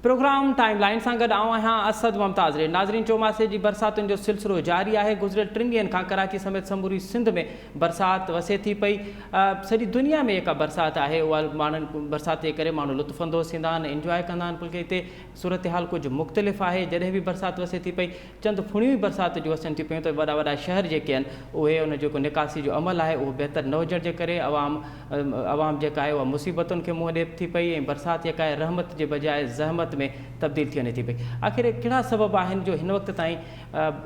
Programme time line सां गॾु आऊं आहियां असद मुमताज़ रे। नाज़रीन, चौमासे जी बरसातुनि जो सिलसिलो जारी आहे। गुज़िरियल 3 ॾींहंनि खां कराची समेत समूरी सिंध में बरसाति वसे थी पई। सॼी दुनिया में जेका बरसाति आहे उहा माण्हुनि बरसाति जे करे माण्हू लुत्फ़अंदोज़ थींदा आहिनि, इंजॉय कंदा आहिनि। बल्कि हिते सूरत हाल कुझु मुख़्तलिफ़ आहे। जॾहिं बि बरसाति वसे थी पई, चंद फुणियूं बरसाति जो वसनि थी पियूं, त वॾा वॾा शहर जेके आहिनि उहे उन जेको निकासी जो अमल आहे उहो बहितर न हुजण जे करे अवाम जेका आहे उहा मुसीबतुनि खे मुंहुं ॾिए थी पई ऐं बरसाति जेका आहे रहमत जे बजाए ज़हमत में तब्दील थी वञे थी पई। आख़िर कहिड़ा सबब आहिनि जो हिन वक़्त ताईं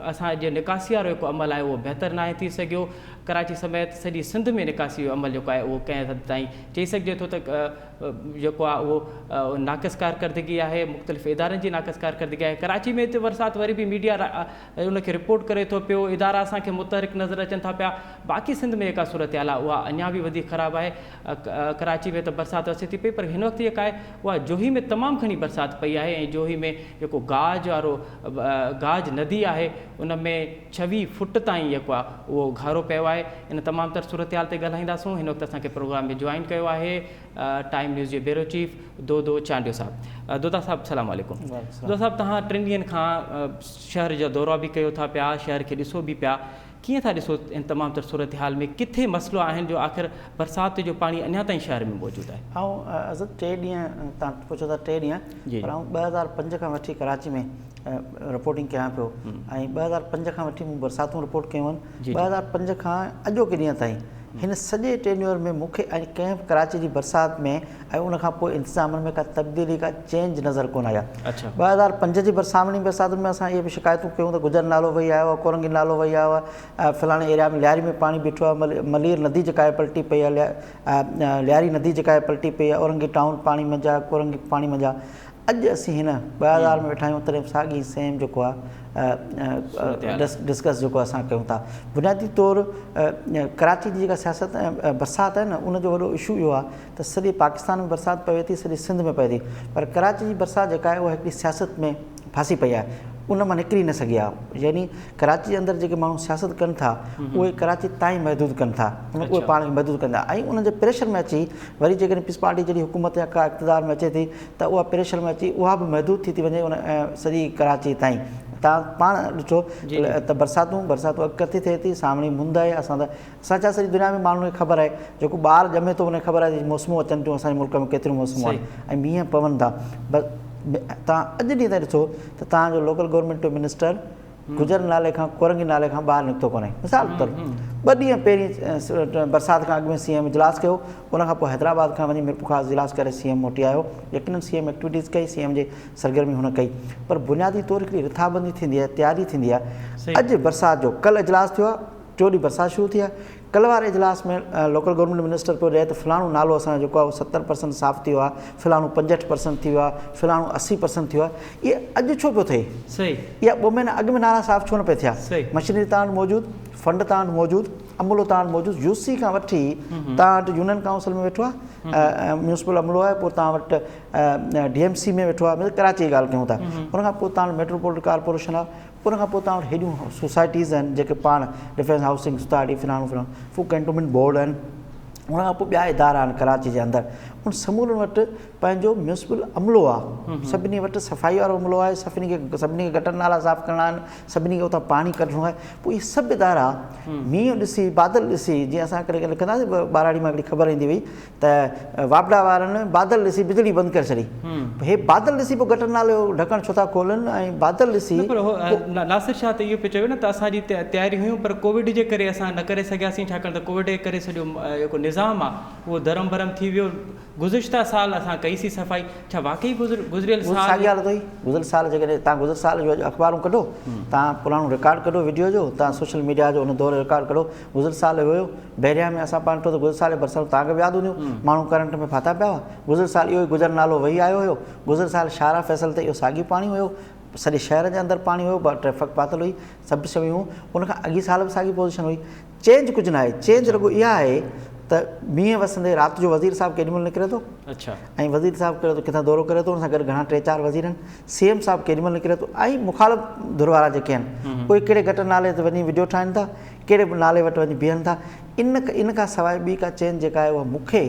असांजे निकासी वारो जेको अमल आहे उहो बहितर नाहे थी सघियो। कराची समेत सॼी सिंध में निकासी जो अमल जेको आहे उहो कंहिं हद ताईं चई सघिजे थो त जेको आहे उहो नाक़िस कारकर्दगी आहे, मुख़्तलिफ़ इदारनि जी नाक़िस कारकर्दगी आहे। कराची में हिते बरसाति वरी बि मीडिया उनखे रिपोर्ट करे थो पियो, इदारा असांखे मुतहरिक नज़र अचनि था पिया। बाक़ी सिंध में जेका सूरत हाल आहे उहा अञा बि वधीक ख़राबु आहे। कराची में त बरसाति वसे थी पई, पर हिन वक़्तु जेका आहे उहा जोही में तमामु घणी बरसाति पई आहे ऐं जोही में जेको गाज नदी आहे उन में 26 फुट ताईं जेको आहे उहो घारो पियो आहे। इन तमामु तर सूरत हाल ते ॻाल्हाईंदासूं। हिन वक़्तु असांखे प्रोग्राम में जॉइन कयो आहे टाइम न्यूज़ जे ब्यूरो चीफ दोदो चांडियो साहब। दोदा साहब सलाम वालेकुम। दोदा साहब, तव्हां 3 ॾींहंनि खां शहर जो दौरा बि कयो था पिया, शहर खे ॾिसो बि पिया, कीअं था ॾिसो इन तमामु तर सूरत हाल में किथे मसइलो आहिनि जो आख़िर बरसाति जो पाणी अञा ताईं शहर में मौजूदु आहे? ऐं 3 ॾींहं तव्हां पुछो था, 3 ॾींहं पर 2005 खां वठी कराची में रिपोर्टिंग कयां पियो ऐं 2005 खां वठी मूं बरसातूं रिपोर्ट कयूं आहिनि। 2005 खां अॼोके ॾींहं ताईं हिन सॼे टेन्योर में मूंखे ऐं कंहिं बि कराची जी बरसाति में ऐं उनखां पोइ इंतिज़ामनि में का तब्दीली का चेंज नज़र कोन आया। 2005 जी बरसातुनि में असां इहे बि शिकायतूं कयूं त गुजर नालो वही आयो आहे, कोरंगी नालो वही आयो आहे, फलाणे एरिया में लियारी में पाणी बीठो आहे, मलीर नदी जेका आहे पलटी पई आहे, लियारी नदी जेका आहे पलटी पई आहे, औरंगी टाउन पाणी मंझा, कोरंगी पाणी मंझा। अॼु असीं हिन 2000 में वेठा आहियूं, तॾहिं साॻी सेम जेको आहे डिस्कस जेको असां कयूं था। बुनियादी तौरु कराची जी जेका सियासत ऐं बरसाति आहे न, उनजो वॾो इशू इहो आहे त सॼे पाकिस्तान में बरसाति पवे थी, सॼी सिंध में पए थी, पर कराची जी बरसाति जेका आहे उहा हिकिड़ी सियासत में फासी पई आहे, उन मां निकिरी न सघी आहे। यानी कराची जे अंदरि जेके माण्हू सियासत कनि था उहे कराची ताईं महदूदु कनि था, उहे पाण खे महदूदु कंदा ऐं उनजे प्रेशर में अची वरी जेकॾहिं पीस पार्टी जहिड़ी हुकूमत या का इक़्तिदार में अचे थी त उहा प्रेशर में अची उहा बि महदूदु थी वञे उन सॼी कराची ताईं। तव्हां पाण ॾिठो त बरसातूं अॻकथी थिए थी, सामणी मुंद आहे। असां छा सॼी दुनिया में माण्हुनि खे ख़बर आहे, जेको ॿारु ॼमे थो उनखे ख़बर आहे मौसमूं अचनि थियूं, असांजे मुल्क में केतिरियूं मौसमूं आहिनि ऐं मींहं पवनि था। तव्हां अॼु ॾींहं ताईं ॾिसो त तव्हांजो लोकल गवर्नमेंट जो मिनिस्टर गुजर नाले खां, कोरंगी नाले खां ॿाहिरि निकितो कोन्हे। मिसाल तौर 2 ॾींहं पहिरीं बरसाति खां अॻु में CM इजलास कयो, उनखां पोइ हैदराबाद खां वञी मिरपुर खां इजलास करे CM मोटी आयो। यकीनन CM एक्टिविटीज़ कई, CM जे सरगर्मी हुन कई, पर बुनियादी तौरु हिकिड़ी रिथाबंदी थींदी आहे, तयारी थींदी आहे। अॼु बरसाति जो कल्ह इजलास थियो आहे, 4 ॾींहं बरसाति शुरू थी आहे। कल्ह वारे इजलास में लोकल गवर्नमेंट मिनिस्टर पियो ॾिए त फलाणो नालो असांजो जेको आहे उहो 70% साफ़ु थी वियो आहे, फलाणो 65% थी वियो आहे, फलाणो 80% थी वियो आहे। इहे अॼु छो पियो थिए? सही, इहा 2 महीना अॻु में नाला साफ़ु छो न पिया थिया? मशीनरी तव्हां वटि मौजूदु, फंड तव्हां वटि मौजूदु, अमलो तव्हां वटि मौजूदु, UC खां वठी तव्हां वटि यूनियन काउंसिल में वेठो आहे, म्यूनिसिपल अमलो आहे, पोइ तव्हां वटि DMC में वेठो आहे, मतिलबु कराची जी ॻाल्हि कयूं था। उनखां पोइ तव्हां वटि मेट्रोपॉलिटन कॉर्पोरेशन आहे, उनखां पोइ तव्हां वटि हेॾियूं सोसाइटीज़ आहिनि जेके पाण डिफेंस हाउसिंग सोसाइटी फलाणो फुल कैंटोनमेंट बोर्ड आहिनि, उनखां पोइ ॿिया इदारा आहिनि कराची जे अंदरि। उन समूरनि वटि पंहिंजो म्यूनिसिपल अमलो आहे, सभिनी वटि सफ़ाई वारो अमलो आहे, सभिनी खे गटर नाला साफ़ु करणा आहिनि, सभिनी खे उतां पाणी कढणो आहे। पोइ इहे सभु इदारा मींहुं ॾिसी, बादल ॾिसी, जीअं असां करे लिखंदासीं ॿाराड़ी मां हिकिड़ी ख़बर ईंदी हुई त वापडा वारनि बादल ॾिसी बिजली बंदि करे छॾी। हे बादल ॾिसी पोइ गटर नाले जो ढकणु छो था खोलनि ऐं बादल ॾिसी? नासिर शाह त इहो पियो चयो न त असांजी तयारी हुयूं, पर कोविड जे करे असां न करे सघियासीं, छाकाणि त कोविड जे करे सॼो जेको निज़ाम आहे उहो धरम भरम थी वियो। गुज़िश्ता साल असां कईसीं सफ़ाई, छा वाक़ई गुज़िरियल साल साॻी हालत हुई? गुज़िरियल साल जेकॾहिं तव्हां गुज़िरियल साल जो अख़बारूं कढो, तव्हां पुराणो रिकॉर्ड कढो वीडियो जो, तव्हां सोशल मीडिया जो उन दौर जो रिकॉर्ड कढो, गुज़िरियल साल हुयो बहरिया में असां पाण ॾिठो त गुज़िरियल साल बरसाति तव्हांखे बि यादि हूंदियूं, माण्हू करंट में फाथा पिया हुआ। गुज़िरियल साल इहो ई गुजर नालो वही आयो हुयो, गुज़िरियल साल शारा फैसल ते इहो साॻी पाणी हुयो, सॼे शहर जे अंदरि पाणी हुयो, ट्रैफिक पातल हुई, सभु शयूं हुयूं। उनखां अॻी साल बि साॻी पोज़ीशन हुई। चेंज कुझु न आहे, चेंज रुॻो इहा आहे त मींहं वसंदे राति जो वज़ीर साहिबु केॾी महिल निकिरे थो, ऐं वज़ीर साहिबु करे थो किथां दौरो करे थो, हुन सां गॾु घणा 3-4 वज़ीर आहिनि, CM साहिबु केॾी महिल निकिरे थो, ऐं मुखालिफ़ धुर वारा जेके आहिनि उहे कहिड़े गटर नाले ते वञी वीडियो ठाहिनि था, कहिड़े बि नाले वटि वञी बीहनि था। इन खां सवाइ ॿी का चेंज जेका आहे उहा मूंखे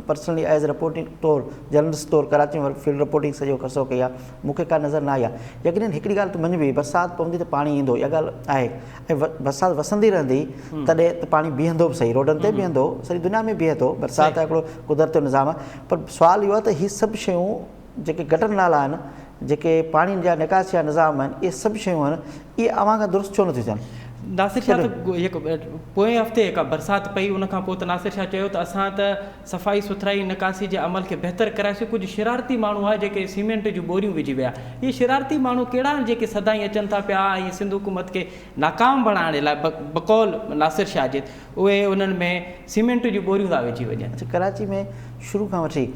पर्सनली एज़ रिपोर्टिंग तौरु जर्नलिस्ट तौरु कराची में फील्ड रिपोर्टिंग सॼो ख़र्चो कई आहे, मूंखे का नज़र न आई आहे। यकीनन हिकिड़ी ॻाल्हि त मञिबी, बरसाति पवंदी त पाणी ईंदो, इहा ॻाल्हि आहे, ऐं बरसाति वसंदी रहंदी तॾहिं त पाणी बीहंदो बि सही, रोडनि ते बीहंदो, सॼी दुनिया में बीहे थो, बरसाति हिकिड़ो कुदरत जो निज़ाम आहे। पर सुवालु इहो आहे त हीअ सभु शयूं जेके गटर नाला आहिनि, जेके पाणी जा निकासी जा निज़ाम आहिनि, इहे सभु शयूं आहिनि, इहे अवां खां दुरुस्त छो नथियूं थियनि? नासिर शाह त पोएं हफ़्ते हिकु बरसाति पई, उन खां पोइ त नासिर शाह चयो त असां त सफ़ाई सुथराई निकासी जे अमल खे बहितर कराएसीं। कुझु शरारती माण्हू आहे जेके सीमेंट जूं बोरियूं विझी विया। इहे शरारती माण्हू कहिड़ा आहिनि जेके सदाईं अचनि था पिया ऐं सिंध हुकूमत खे नाकाम बणाइण लाइ बकौल नासिर शाह जे उहे उन्हनि में सीमेंट जूं बोरियूं था विझी वञनि? कराची में शुरू खां वठी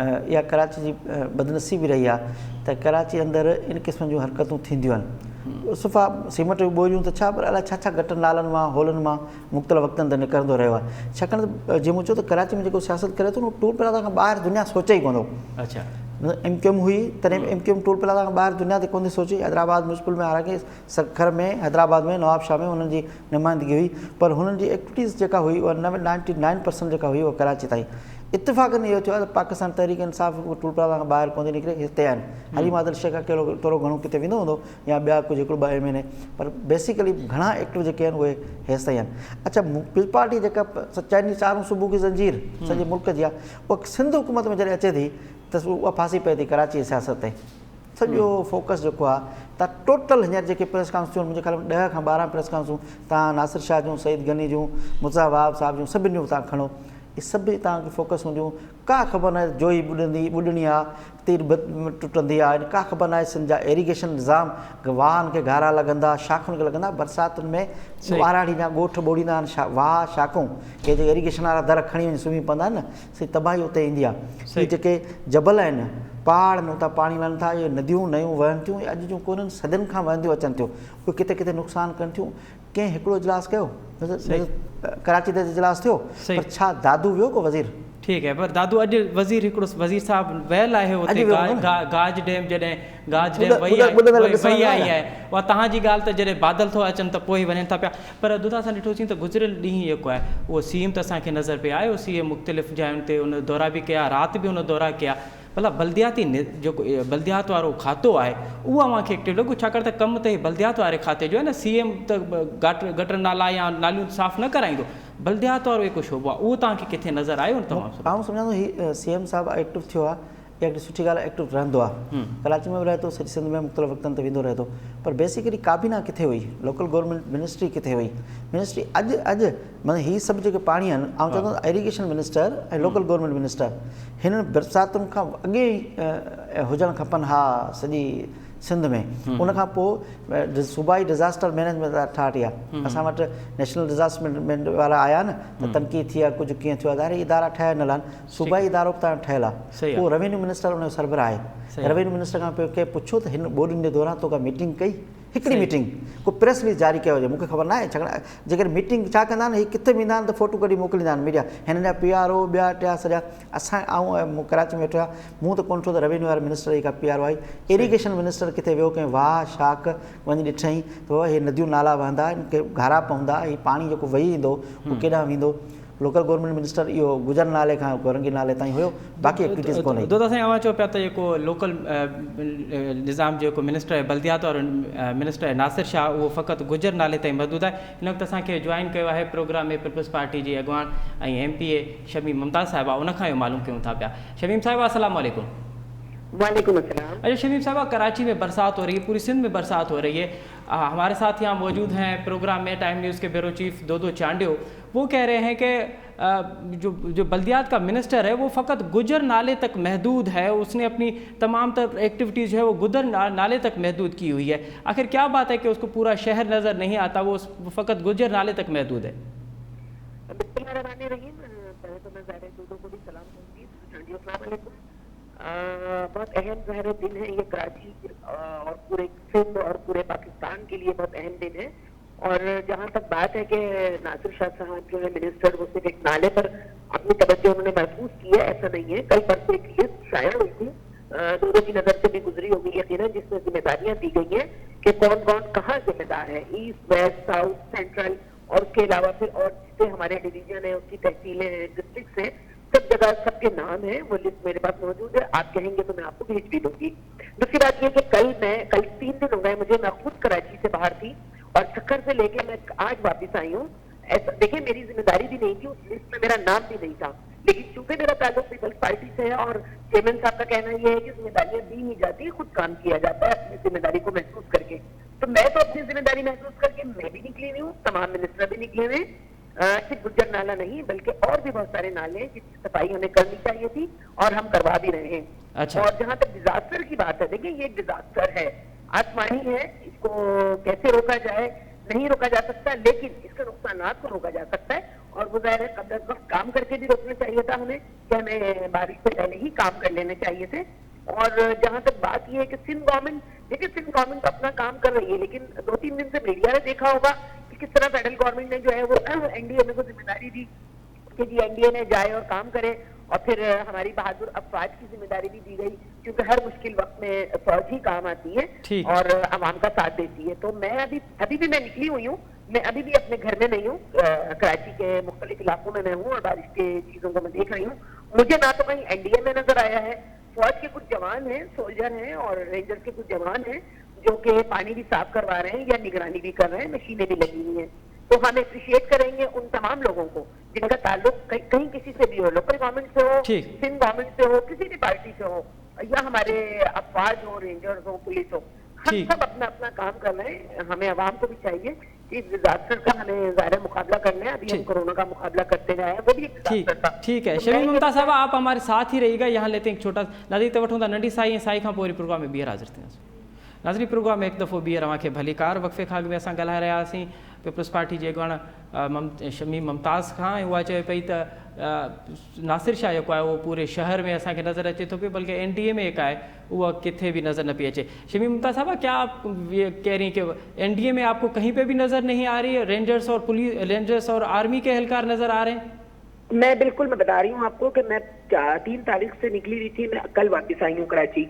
इहा कराची जी बदनसीबी रही आहे त कराची अंदरि इन क़िस्म जूं हरकतूं थींदियूं आहिनि। सुफ़ा सीमेंट जूं बोरियूं त छा, पर अलाए छा छा गटर नालनि मां होलनि मां मुख़्तलिफ़ वक़्तनि ते निकिरंदो रहियो आहे। छाकाणि त जीअं मूं चयो त कराची में जेको सियासत करे थो, टूल प्लाज़ा खां ॿाहिरि दुनिया सोचे ई कोन थो। अच्छा, MQM हुई तॾहिं MQM टूल प्लाज़ा खां ॿाहिरि दुनिया ते कोन थी सोची। हैदराबाद म्यूनिसिपल में, हालांकि सखर में, हैदराबाद में, नवाब शाह में हुननि जी नुमाइंदगी हुई, पर हुननि जी एक्टिविटीज़ जेका हुई उहा 99% जेका हुई उहा कराची ताईं। इत्तेफ़ाक़नि इहो थियो आहे त पाकिस्तान तहरीक इंसाफ़ टूल प्लाज़ा खां ॿाहिरि कोन थी निकिरे, हिते आहिनि। हली मादल शेख कहिड़ो थोरो घणो किथे वेंदो हूंदो या ॿिया कुझु हिकिड़ो 2 महीने, पर बेसिकली घणा एक्टिव जेके आहिनि उहे हेसि ताईं आहिनि। अच्छा, पीपल पार्टी जेका चइनी चारूं सुबुह की ज़ंजीर सॼे मुल्क जी आहे, उहा सिंध हुकूमत में जॾहिं अचे थी त उहा फासी पए थी कराची जी सियासत ते। सॼो फोकस जेको आहे तव्हां टोटल हींअर जेके प्रेस कॉन्फ्रेंसूं मुंहिंजे ख़्याल में 10 खां 12 प्रेस कॉन्फ्रेंसूं तव्हां नासिर शाह जूं, सईद गनी जूं, मुर्तज़ा वहाब साहब जूं, सभिनी जूं तव्हां खणो, इहे सभु तव्हांखे फोकस हूंदियूं। का ख़बर न आहे जोई ॿुॾणी आहे, तीर टुटंदी आहे, का ख़बर न आहे सिंध जा इरीगेशन निज़ाम, वाहनि खे गारा लॻंदा, शाखुनि खे लॻंदा। बरसातुनि में ॿाराड़ी जा ॻोठ ॿोड़ींदा आहिनि, वाह शाखूं के जेके इरीगेशन वारा दर खणी वञी सुम्ही पवंदा आहिनि न, सही तबाही उते ईंदी आहे। इहे जेके जबल आहिनि, पहाड़ में उतां पाणी वहनि था, इहे नदियूं नयूं वहनि थियूं, अॼु जूं कोन्हनि, सदियुनि खां वहंदियूं अचनि थियूं, उहे किथे किथे नुक़सानु कनि थियूं। कंहिं हिकिड़ो इजलास कयो, कराची ते इजलास थियो, पर छा दादू वियो को वज़ीर? ठीकु आहे, पर दादू अॼु वज़ीर साहिबु वियल आहे हुते गाज डैम, जॾहिं गाज डैम वई आई आहे, उहा तव्हांजी ॻाल्हि त जॾहिं बादल थो अचनि त पोइ वञनि था पिया। पर दुधा असां ॾिठोसीं त गुज़िरियल ॾींहुं जेको आहे उहो CM त असांखे नज़र पियो आयो, CM मुख़्तलिफ़ जायुनि ते उन दौरा बि कया, राति बि उन दौरा कया। भला बल्दियाती जेको बल्दियात वारो खातो आहे उहो मूंखे एक्टिव लॻो, छाकाणि त कमु त बल्दियात वारे खाते जो आहे न। CM त गटर नाला या नालियूं साफ़ु न कराईंदो, बल्दियात वारो हिकु शोबो आहे, उहो तव्हांखे किथे नज़र आयो? तमामु आउं सम्झां थो हीउ CM साहिबु एक्टिव थियो आहे, इहा हिकिड़ी सुठी ॻाल्हि आहे, एक्टिव रहंदो आहे, कराची में बि रहे थो, सॼी सिंध में मुख़्तलिफ़ वक़्तनि ते वेंदो रहे थो। पर बेसिकली काबीना किथे हुई, लोकल गवर्नमेंट मिनिस्ट्री किथे हुई? मिनिस्ट्री अॼु माना हीअ सभु जेके पाणी आहिनि, आउं चवंदो इरीगेशन मिनिस्टर ऐं लोकल गवर्नमेंट मिनिस्टर हिननि बरसातुनि खां अॻे ई हुजणु खपनि हा सॼी सिंध में। उनखां पोइ सूबाई डिज़ास्टर मैनेजमेंट अथॉरिटी आहे, असां वटि नेशनल डिज़ास्टर मैनेजमेंट वारा आया न, त तनक़ीद थी आहे, कुझु कीअं थियो आहे, इदारा ठहियल न आहिनि, सूबाई इदारो बि तव्हां ठहियलु आहे। पोइ रेवेन्यू मिनिस्टर उनजो सरबराह आहे, रेवेन्यू मिनिस्टर खां पोइ कंहिं पुछो त हिन ॿोॾियुनि जे दौरान तो का मीटिंग कई? हिकिड़ी मीटिंग, को प्रेस रिलीज़ जारी कयो हुजे, मूंखे ख़बर न आहे। छाकाणि जेकॾहिं मीटिंग छा कंदा आहिनि, हीअ किथे बि ईंदा आहिनि त फ़ोटो कढी मोकिलींदा आहिनि मीडिया, हिननि जा PRO ॿिया टिया सॼा। असां मूं कराची में वेठो आहियां, मूं त कोन थियो त रेवेन्यू वारे मिनिस्टर जी का PRO आई। इरीगेशन मिनिस्टर किथे वियो, कंहिं वाह शाख वञी ॾिठईं त इहे नदियूं नाला वहंदा, इनखे घारा पवंदा, हीअ पाणी जेको वही ईंदो उहो केॾांहुं वेंदो? लोकल गवर्नमेंट मिनिस्टर इहो गुजर नाले खां गोरंगी नाले ताईं हुयो, बाक़ी एक्टिविटीज़ कोन्हे। दादा साईं अवां चओ पिया त जेको लोकल निज़ाम जेको मिनिस्टर आहे, बल्दियात वारो मिनिस्टर आहे नासिर शाह, उहो फ़क़ति गुजर नाले ताईं महदूद आहे। हिन वक़्तु असांखे जॉइन कयो आहे प्रोग्राम में पीपल्स पार्टी जी अॻवान ऐं MPA शमीम मुमताज़ साहिबा, उनखां इहो मालूम कयूं था पिया। शमीम साहिबा अस्सलाम वालेकुम। वालेकुम अस्सलाम। अच्छा शमीम साहबा, कराची में बरसात हो रही है, पूरी सिंध में बरसात हो रही है। हमारे साथ यहाँ मौजूद हैं प्रोग्राम में टाइम न्यूज़ के ब्यूरो चीफ दो चांडियो। वो कह रहे हैं कि जो बल्दियात का मिनिस्टर है वो फ़कत गुजर नाले तक महदूद है, उसने अपनी तमाम तर एक्टिविटीज़ जो है वो गुजर नाले तक महदूद की हुई है। आखिर क्या बात है कि उसको पूरा शहर नज़र नहीं आता, वो फ़कत गुजर नाले तक महदूद है? बहुत अहम ज़ाहिर दिन है ये, कराची और पूरे सिंध और पूरे पाकिस्तान के लिए बहुत अहम दिन है। और जहाँ तक बात है कि नासिर शाह साहब जो है मिनिस्टर, वो सिर्फ एक नाले पर अपनी तवज्जो उन्होंने महसूस की है, ऐसा नहीं है। कल परसों एक लिस्ट शाया हुई थी, दोनों की नज़र से भी गुजरी होगी यकीनन, जिसमें जिम्मेदारियाँ दी गई हैं कि कौन कौन कहाँ जिम्मेदार है, ईस्ट वेस्ट साउथ सेंट्रल और उसके अलावा फिर और जितने हमारे डिवीजन है, उसकी तहसीलें हैं, डिस्ट्रिक्ट हैं, सब जगह सबके नाम है, वो लिस्ट मेरे पास मौजूद है। आप कहेंगे तो मैं आपको भेज भी दूंगी। दूसरी बात ये कि कल 3 दिन हो गए मुझे, मैं खुद कराची से बाहर थी और सक्कर से लेके मैं आज वापस आई हूँ। ऐसा देखिए, मेरी जिम्मेदारी भी नहीं थी, उस लिस्ट में मेरा नाम भी नहीं था, लेकिन चूंकि मेरा ताल्लुक पीपल्स पार्टी से है और चेयरमैन साहब का कहना यह है कि जिम्मेदारियां दी नहीं जाती, खुद काम किया जाता है अपनी जिम्मेदारी को महसूस करके। तो मैं तो अपनी जिम्मेदारी महसूस करके मैं भी निकली नहीं हूँ, तमाम मिनिस्टर भी निकले हुए, सिर्फ गुज्जर नाला नहीं बल्कि और भी बहुत सारे नाले हैं जिसकी सफाई हमें करनी चाहिए थी और हम करवा भी रहे हैं। अच्छा। और जहां तक डिजास्टर की बात है, देखिए ये डिजास्टर है, आसमानी है, इसको कैसे रोका जाए नहीं रोका जा सकता, लेकिन इसके नुकसानात को रोका जा सकता है। और वो जाहिर है कब्ल वक्त काम करके भी रोकना चाहिए था हमें, कि हमें बारिश से पहले ही काम कर लेने चाहिए थे। और जहां तक बात यह है कि सिंध गवर्नमेंट, देखिए सिंध गवर्नमेंट अपना काम कर रही है, लेकिन 2-3 दिन से मीडिया ने देखा होगा कि किस तरह फेडरल गवर्नमेंट ने जो है वो एनडीए को जिम्मेदारी दी कि जी एनडीए ने जाए और काम करे, और फिर हमारी बहादुर अफवाज की जिम्मेदारी भी दी गई, क्योंकि हर मुश्किल वक्त में फौज ही काम आती है और आवाम का साथ देती है। तो मैं अभी भी मैं निकली हुई हूँ, मैं अभी भी अपने घर में नहीं हूँ, कराची के मुख्तलिफ इलाकों में मैं हूँ और बारिश के चीजों को मैं देख रही हूँ। मुझे ना तो कहीं एनडीए में नजर आया है, फौज के कुछ जवान हैं, सोल्जर हैं और रेंजर्स के कुछ जवान हैं जो कि पानी भी साफ करवा रहे हैं या निगरानी भी कर रहे हैं, मशीनें भी लगी हुई हैं। तो हम अप्रिशिएट करेंगे उन तमाम लोगों को जिनका ताल्लुक कहीं किसी से भी हो, लोकल गवर्नमेंट से हो, सिंध गवर्नमेंट से हो, किसी भी पार्टी से हो, या हमारे अफवाज हो, रेंजर्स हो, पुलिस हो, हम सब अपना अपना काम कर रहे हैं। हमें आवाम को भी चाहिए कि इस डिजास्टर का हमें ज़ाहिर मुकाबला करना है। अभी हम कोरोना का मुकाबला करते रहे हैं, वो भी एक डिजास्टर था। ठीक है, शमीम मुमताज साहब आप हमारे साथ ही रहिएगा। यहाँ लेते हैं एक छोटा नदी ते वठूं था नंढी साई, साई खां पोइ प्रोग्राम में ॿीहर हाज़िर थियासीं। नाज़रीन, प्रोग्राम में एक दफ़ो ॿीहर अव्हांखे भली कार। वक़्फ़े खां अॻु में असां ॻाल्हाए रहियासीं पीपल्स पार्टी जे अॻुवाण शमीम मुमताज़ खां, ऐं उहा चए पई त नासिर शाह जेको आहे उहो पूरे शहर में असांखे नज़र अचे थो पियो, बल्कि एनडीए में जेका आहे उहा किथे भी नज़र न पई अचे। शमीम मुमताज़ साहब, क्या आप ये कह रही हैं कि एनडीए में आपको कहीं पे भी नज़र नहीं आ रही है? रेंजर्स और आर्मी के एहलकार नज़र आ रहे हैं? मैं बता रही हूँ आपको कि मैं 3 तारीख से निकली हुई थी, मैं कल वापस आई हूँ कराची।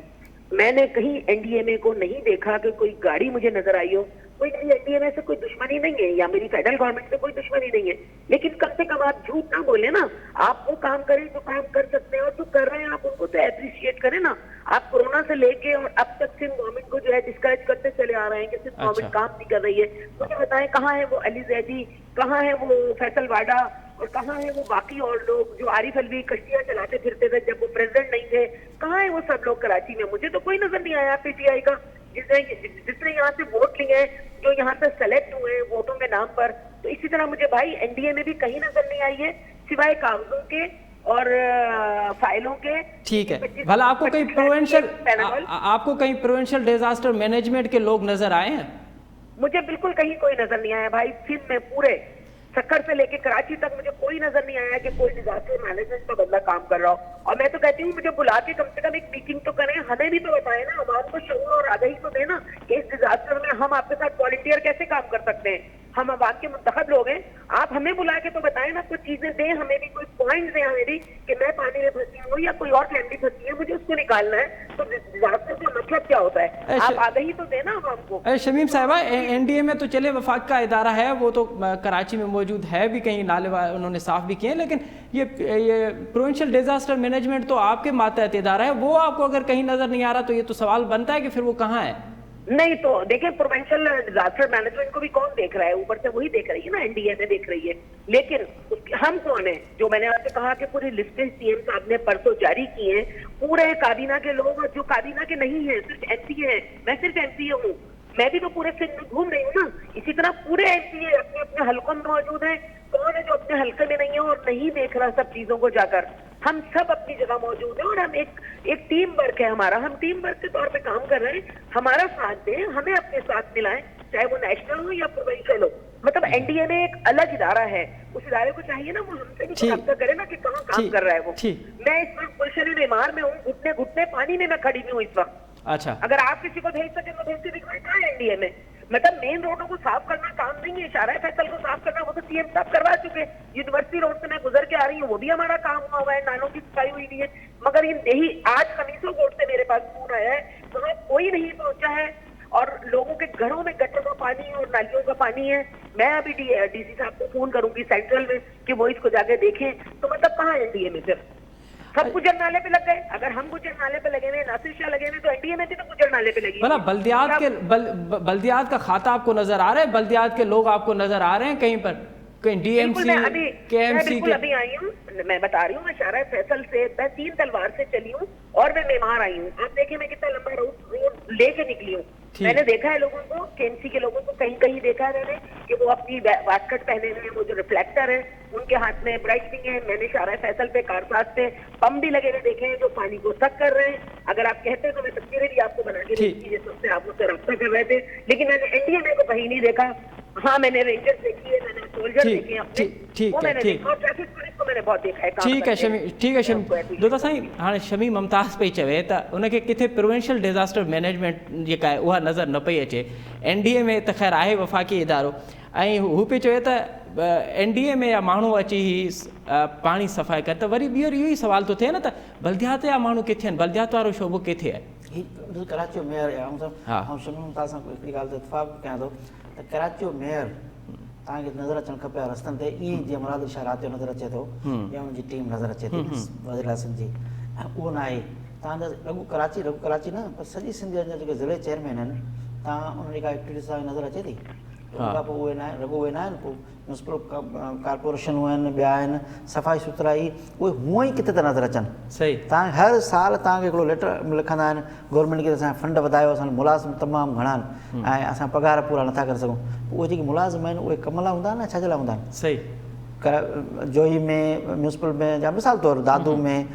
मैंने कहीं एनडीएमए को नहीं देखा कि कोई गाड़ी मुझे नजर आई हो। कोई एनडीएमए से कोई दुश्मनी नहीं है या मेरी फेडरल गवर्नमेंट से कोई दुश्मनी नहीं है, लेकिन कम से कम आप झूठ ना बोले ना। आप वो काम करें जो काम कर सकते हैं और जो कर रहे हैं आप उनको तो अप्रिशिएट करें ना। आप कोरोना से लेके और अब तक सिंध गवर्नमेंट को जो है डिस्करेज करते चले आ रहे हैं कि सिंध गवर्नमेंट काम नहीं कर रही है। मुझे बताएं कहाँ है वो अली जैदी, कहाँ है वो फैसल वाडा, और कहाँ है वो बाकी और लोग जो आरिफ अलवी कश्तियां चलाते फिरते थे जब वो प्रेसिडेंट नहीं थे? कहाँ है वो सब लोग कराची में? मुझे तो कोई नजर नहीं आया पीटीआई का, जिसने यहाँ से वोट लिए हैं, जो यहाँ से सेलेक्ट हुए हैं वोटों के नाम पर। तो इसी तरह मुझे भाई एनडीए में भी कहीं नजर नहीं आई है सिवाय कागजों के और फाइलों के। ठीक है, भला आपको कहीं प्रोविंशियल डिजास्टर मैनेजमेंट के लोग नजर आए हैं? मुझे बिल्कुल कहीं कोई नजर नहीं आया भाई। सिंध में पूरे सक्कर से लेके कराची तक मुझे कोई नजर नहीं आया कि कोई डिजास्टर मैनेजमेंट का बंदा काम कर रहा हो। और मैं तो कहती हूँ मुझे बुला के कम से कम एक मीटिंग तो करें, हमें भी तो बताएं ना, आवाम को शऊर और आगाही तो देना कि इस डिजास्टर में हम आपके साथ वॉलंटियर कैसे काम कर सकते हैं। हम आवाम के मुंतखब लोग हैं, आप हमें बुला के तो बताएं ना, कुछ चीजें दें हमें भी, कोई पॉइंट दें हमें भी कि मैं पानी में फंसी हूँ या कोई और फैमिली फंसी है, मुझे उसको निकालना है। तो डिजास्टर का मतलब क्या होता है, आप आगाही तो देना आवाम को। शमीम साहिबा, एनडीए में तो चले वफाक का इदारा है, वो तो कराची में मौजूद है भी, कहीं नाले उन्होंने साफ भी किए, लेकिन ये प्रोविंशियल डिजास्टर मैनेजमेंट तो आपके मातहत इदारा है, वो आपको अगर कहीं नजर नहीं आ रहा तो ये तो सवाल बनता है कि फिर वो कहाँ है? नहीं तो देखिए, प्रोविंशियल डिजास्टर मैनेजमेंट को भी कौन देख रहा है? ऊपर से वही देख रही है ना, एनडीए में देख रही है। लेकिन हम कौन है? जो मैंने आपसे कहा कि पूरी लिस्टें सीएम साहब ने परसों जारी की हैं, पूरे काबीना के लोग जो काबीना के नहीं है, सिर्फ एमपी है। मैं सिर्फ एमपीए हूँ, मैं भी तो पूरे सिंध में घूम रही हूँ ना। इसी तरह पूरे एमपीए अपने अपने हलकों में मौजूद है। कौन है जो अपने हल्के में नहीं है और नहीं देख रहा सब चीजों को जाकर? हम सब अपनी जगह मौजूद है और हम एक टीम वर्क है हमारा, हम टीम वर्क के तौर पे काम कर रहे हैं। हमारा साथ दें, हमें अपने साथ मिलाएं, चाहे वो नेशनल हो या प्रोविंशियल हो। मतलब एनडीए में एक अलग इदारा है, उस इदारे को चाहिए ना वो हमसे भी मुकाबला करे ना कि कहाँ काम कर रहा है वो। मैं इस वक्त गुलशन बीमार में हूँ, घुटने घुटने पानी में मैं खड़ी हूँ इस वक्त। अच्छा, अगर आप किसी को भेज सके तो भेज के दिखाएं कहाँ है एनडीए में। मतलब मेन रोडों को साफ करना काम नहीं है, इशारा है फैसल को साफ करना, वो तो सीएम साहब करवा चुके। यूनिवर्सिटी रोड से मैं गुजर के आ रही हूँ, वो भी हमारा काम हुआ है, नालों की सफाई हुई है। मगर इन यही आज खमीसों कोर्ट से मेरे पास फोन आया है, वहाँ कोई नहीं पहुंचा है। और लोगों के घरों में गटर का पानी और नालियों का पानी है। मैं अभी डीसी साहब को फोन करूंगी सेंट्रल में कि वो इसको जाके देखें। तो मतलब कहाँ एनडीए में फिर सब गुजर नाले पे लग गए। अगर हम गुजर नाले पे लगे हुए, नासिर शाह लगे हुए, तो एनडीए में भी तो गुजर नाले पे लगी। भला बल्दियात का खाता आपको नजर आ रहा है? बल्दियात के लोग आपको नजर आ रहे हैं कहीं पर? कहीं डीएमसी केएमसी के? अभी आई हूँ, मैं बता रही हूँ, मैं शारा फैसल से, मैं 3 तलवार से चली हूँ और मैं मेमार आई हूँ। आप देखिए मैं कितना लंबा रोड लेके निकली हूँ। मैंने देखा है लोगों को, केएमसी के लोगों को कहीं कहीं देखा है मैंने कि वो अपनी वास्कट पहने हुए हैं, वो जो रिफ्लेक्टर है उनके हाथ में ब्राइट पिंग है। मैंने शारा फैसल पे कारसाज पे पंप भी लगे हुए देखे हैं जो पानी को सक कर रहे हैं। अगर आप कहते हैं तो मैं तस्वीरें भी आपको बना के देती, सबसे आप उससे रब्ता कर रहे थे, लेकिन मैंने एनडीए को कहीं नहीं देखा। हाँ, मैंने रेंजर्स देखी है, मैंने सोल्जर देखे हैं अपने, वो मैंने देखा, और ट्रैफिक पुलिस को मैंने बहुत देखा है। ठीक है शमी, दोता साईं, हाँ शमी मुमताज़ पई चवे त उनखे किथे प्रिवेंशियल डिज़ास्टर मैनेजमेंट जेका आहे उहा नज़र न पई अचे। एनडीए में त ख़ैर आहे वफ़ाक़ी इदारो, ऐं हू पे चवे त एनडीए में या माण्हू अची ही पाणी सफ़ाई करे, त वरी ॿीहर इहो ई सवाल थो थिए न त बल्दियात जा माण्हू किथे आहिनि? बल्दियात वारो शोबो किथे आहे? ही कराची जो मेयर आहे। ऐं शमी मुमताज़ सां हिकिड़ी ॻाल्हि ते इतफ़ाक़ कयां थो त कराची जो मेयर तव्हांखे नज़र अचणु खपे रस्तनि ते, ईअं जीअं मुराद शाह राति जो नज़र अचे थो या हुनजी टीम नज़र अचे थी वज़ीर आज़म जी, ऐं उहो न आहे। तव्हांजा रुॻो कराची न पर सॼी सिंध जा जेके ज़िले चेयरमैन आहिनि, तव्हां उन्हनि का एक्टिविटीज़ तव्हांखे नज़र अचे थी? उनखां पोइ उहे न आहे, रुॻो उहे न आहिनि, पोइ म्यूनिसिपल कॉर्पोरेशनूं आहिनि, ॿिया आहिनि, सफ़ाई सुथराई, उहे हूअं ई किथे था नज़र अचनि। सही, तव्हां हर साल तव्हांखे हिकिड़ो लेटर लिखंदा आहिनि गवर्नमेंट खे, असांजा फंड वधायो, असांजा मुलाज़िम तमामु घणा आहिनि ऐं असां पघार पूरा नथा करे सघूं। उहे जेके मुलाज़िम आहिनि उहे कम लाइ हूंदा आहिनि न छाजे लाइ हूंदा आहिनि? सही, जोही में, म्यूनिसिपल में, या मिसाल तौरु दादू में,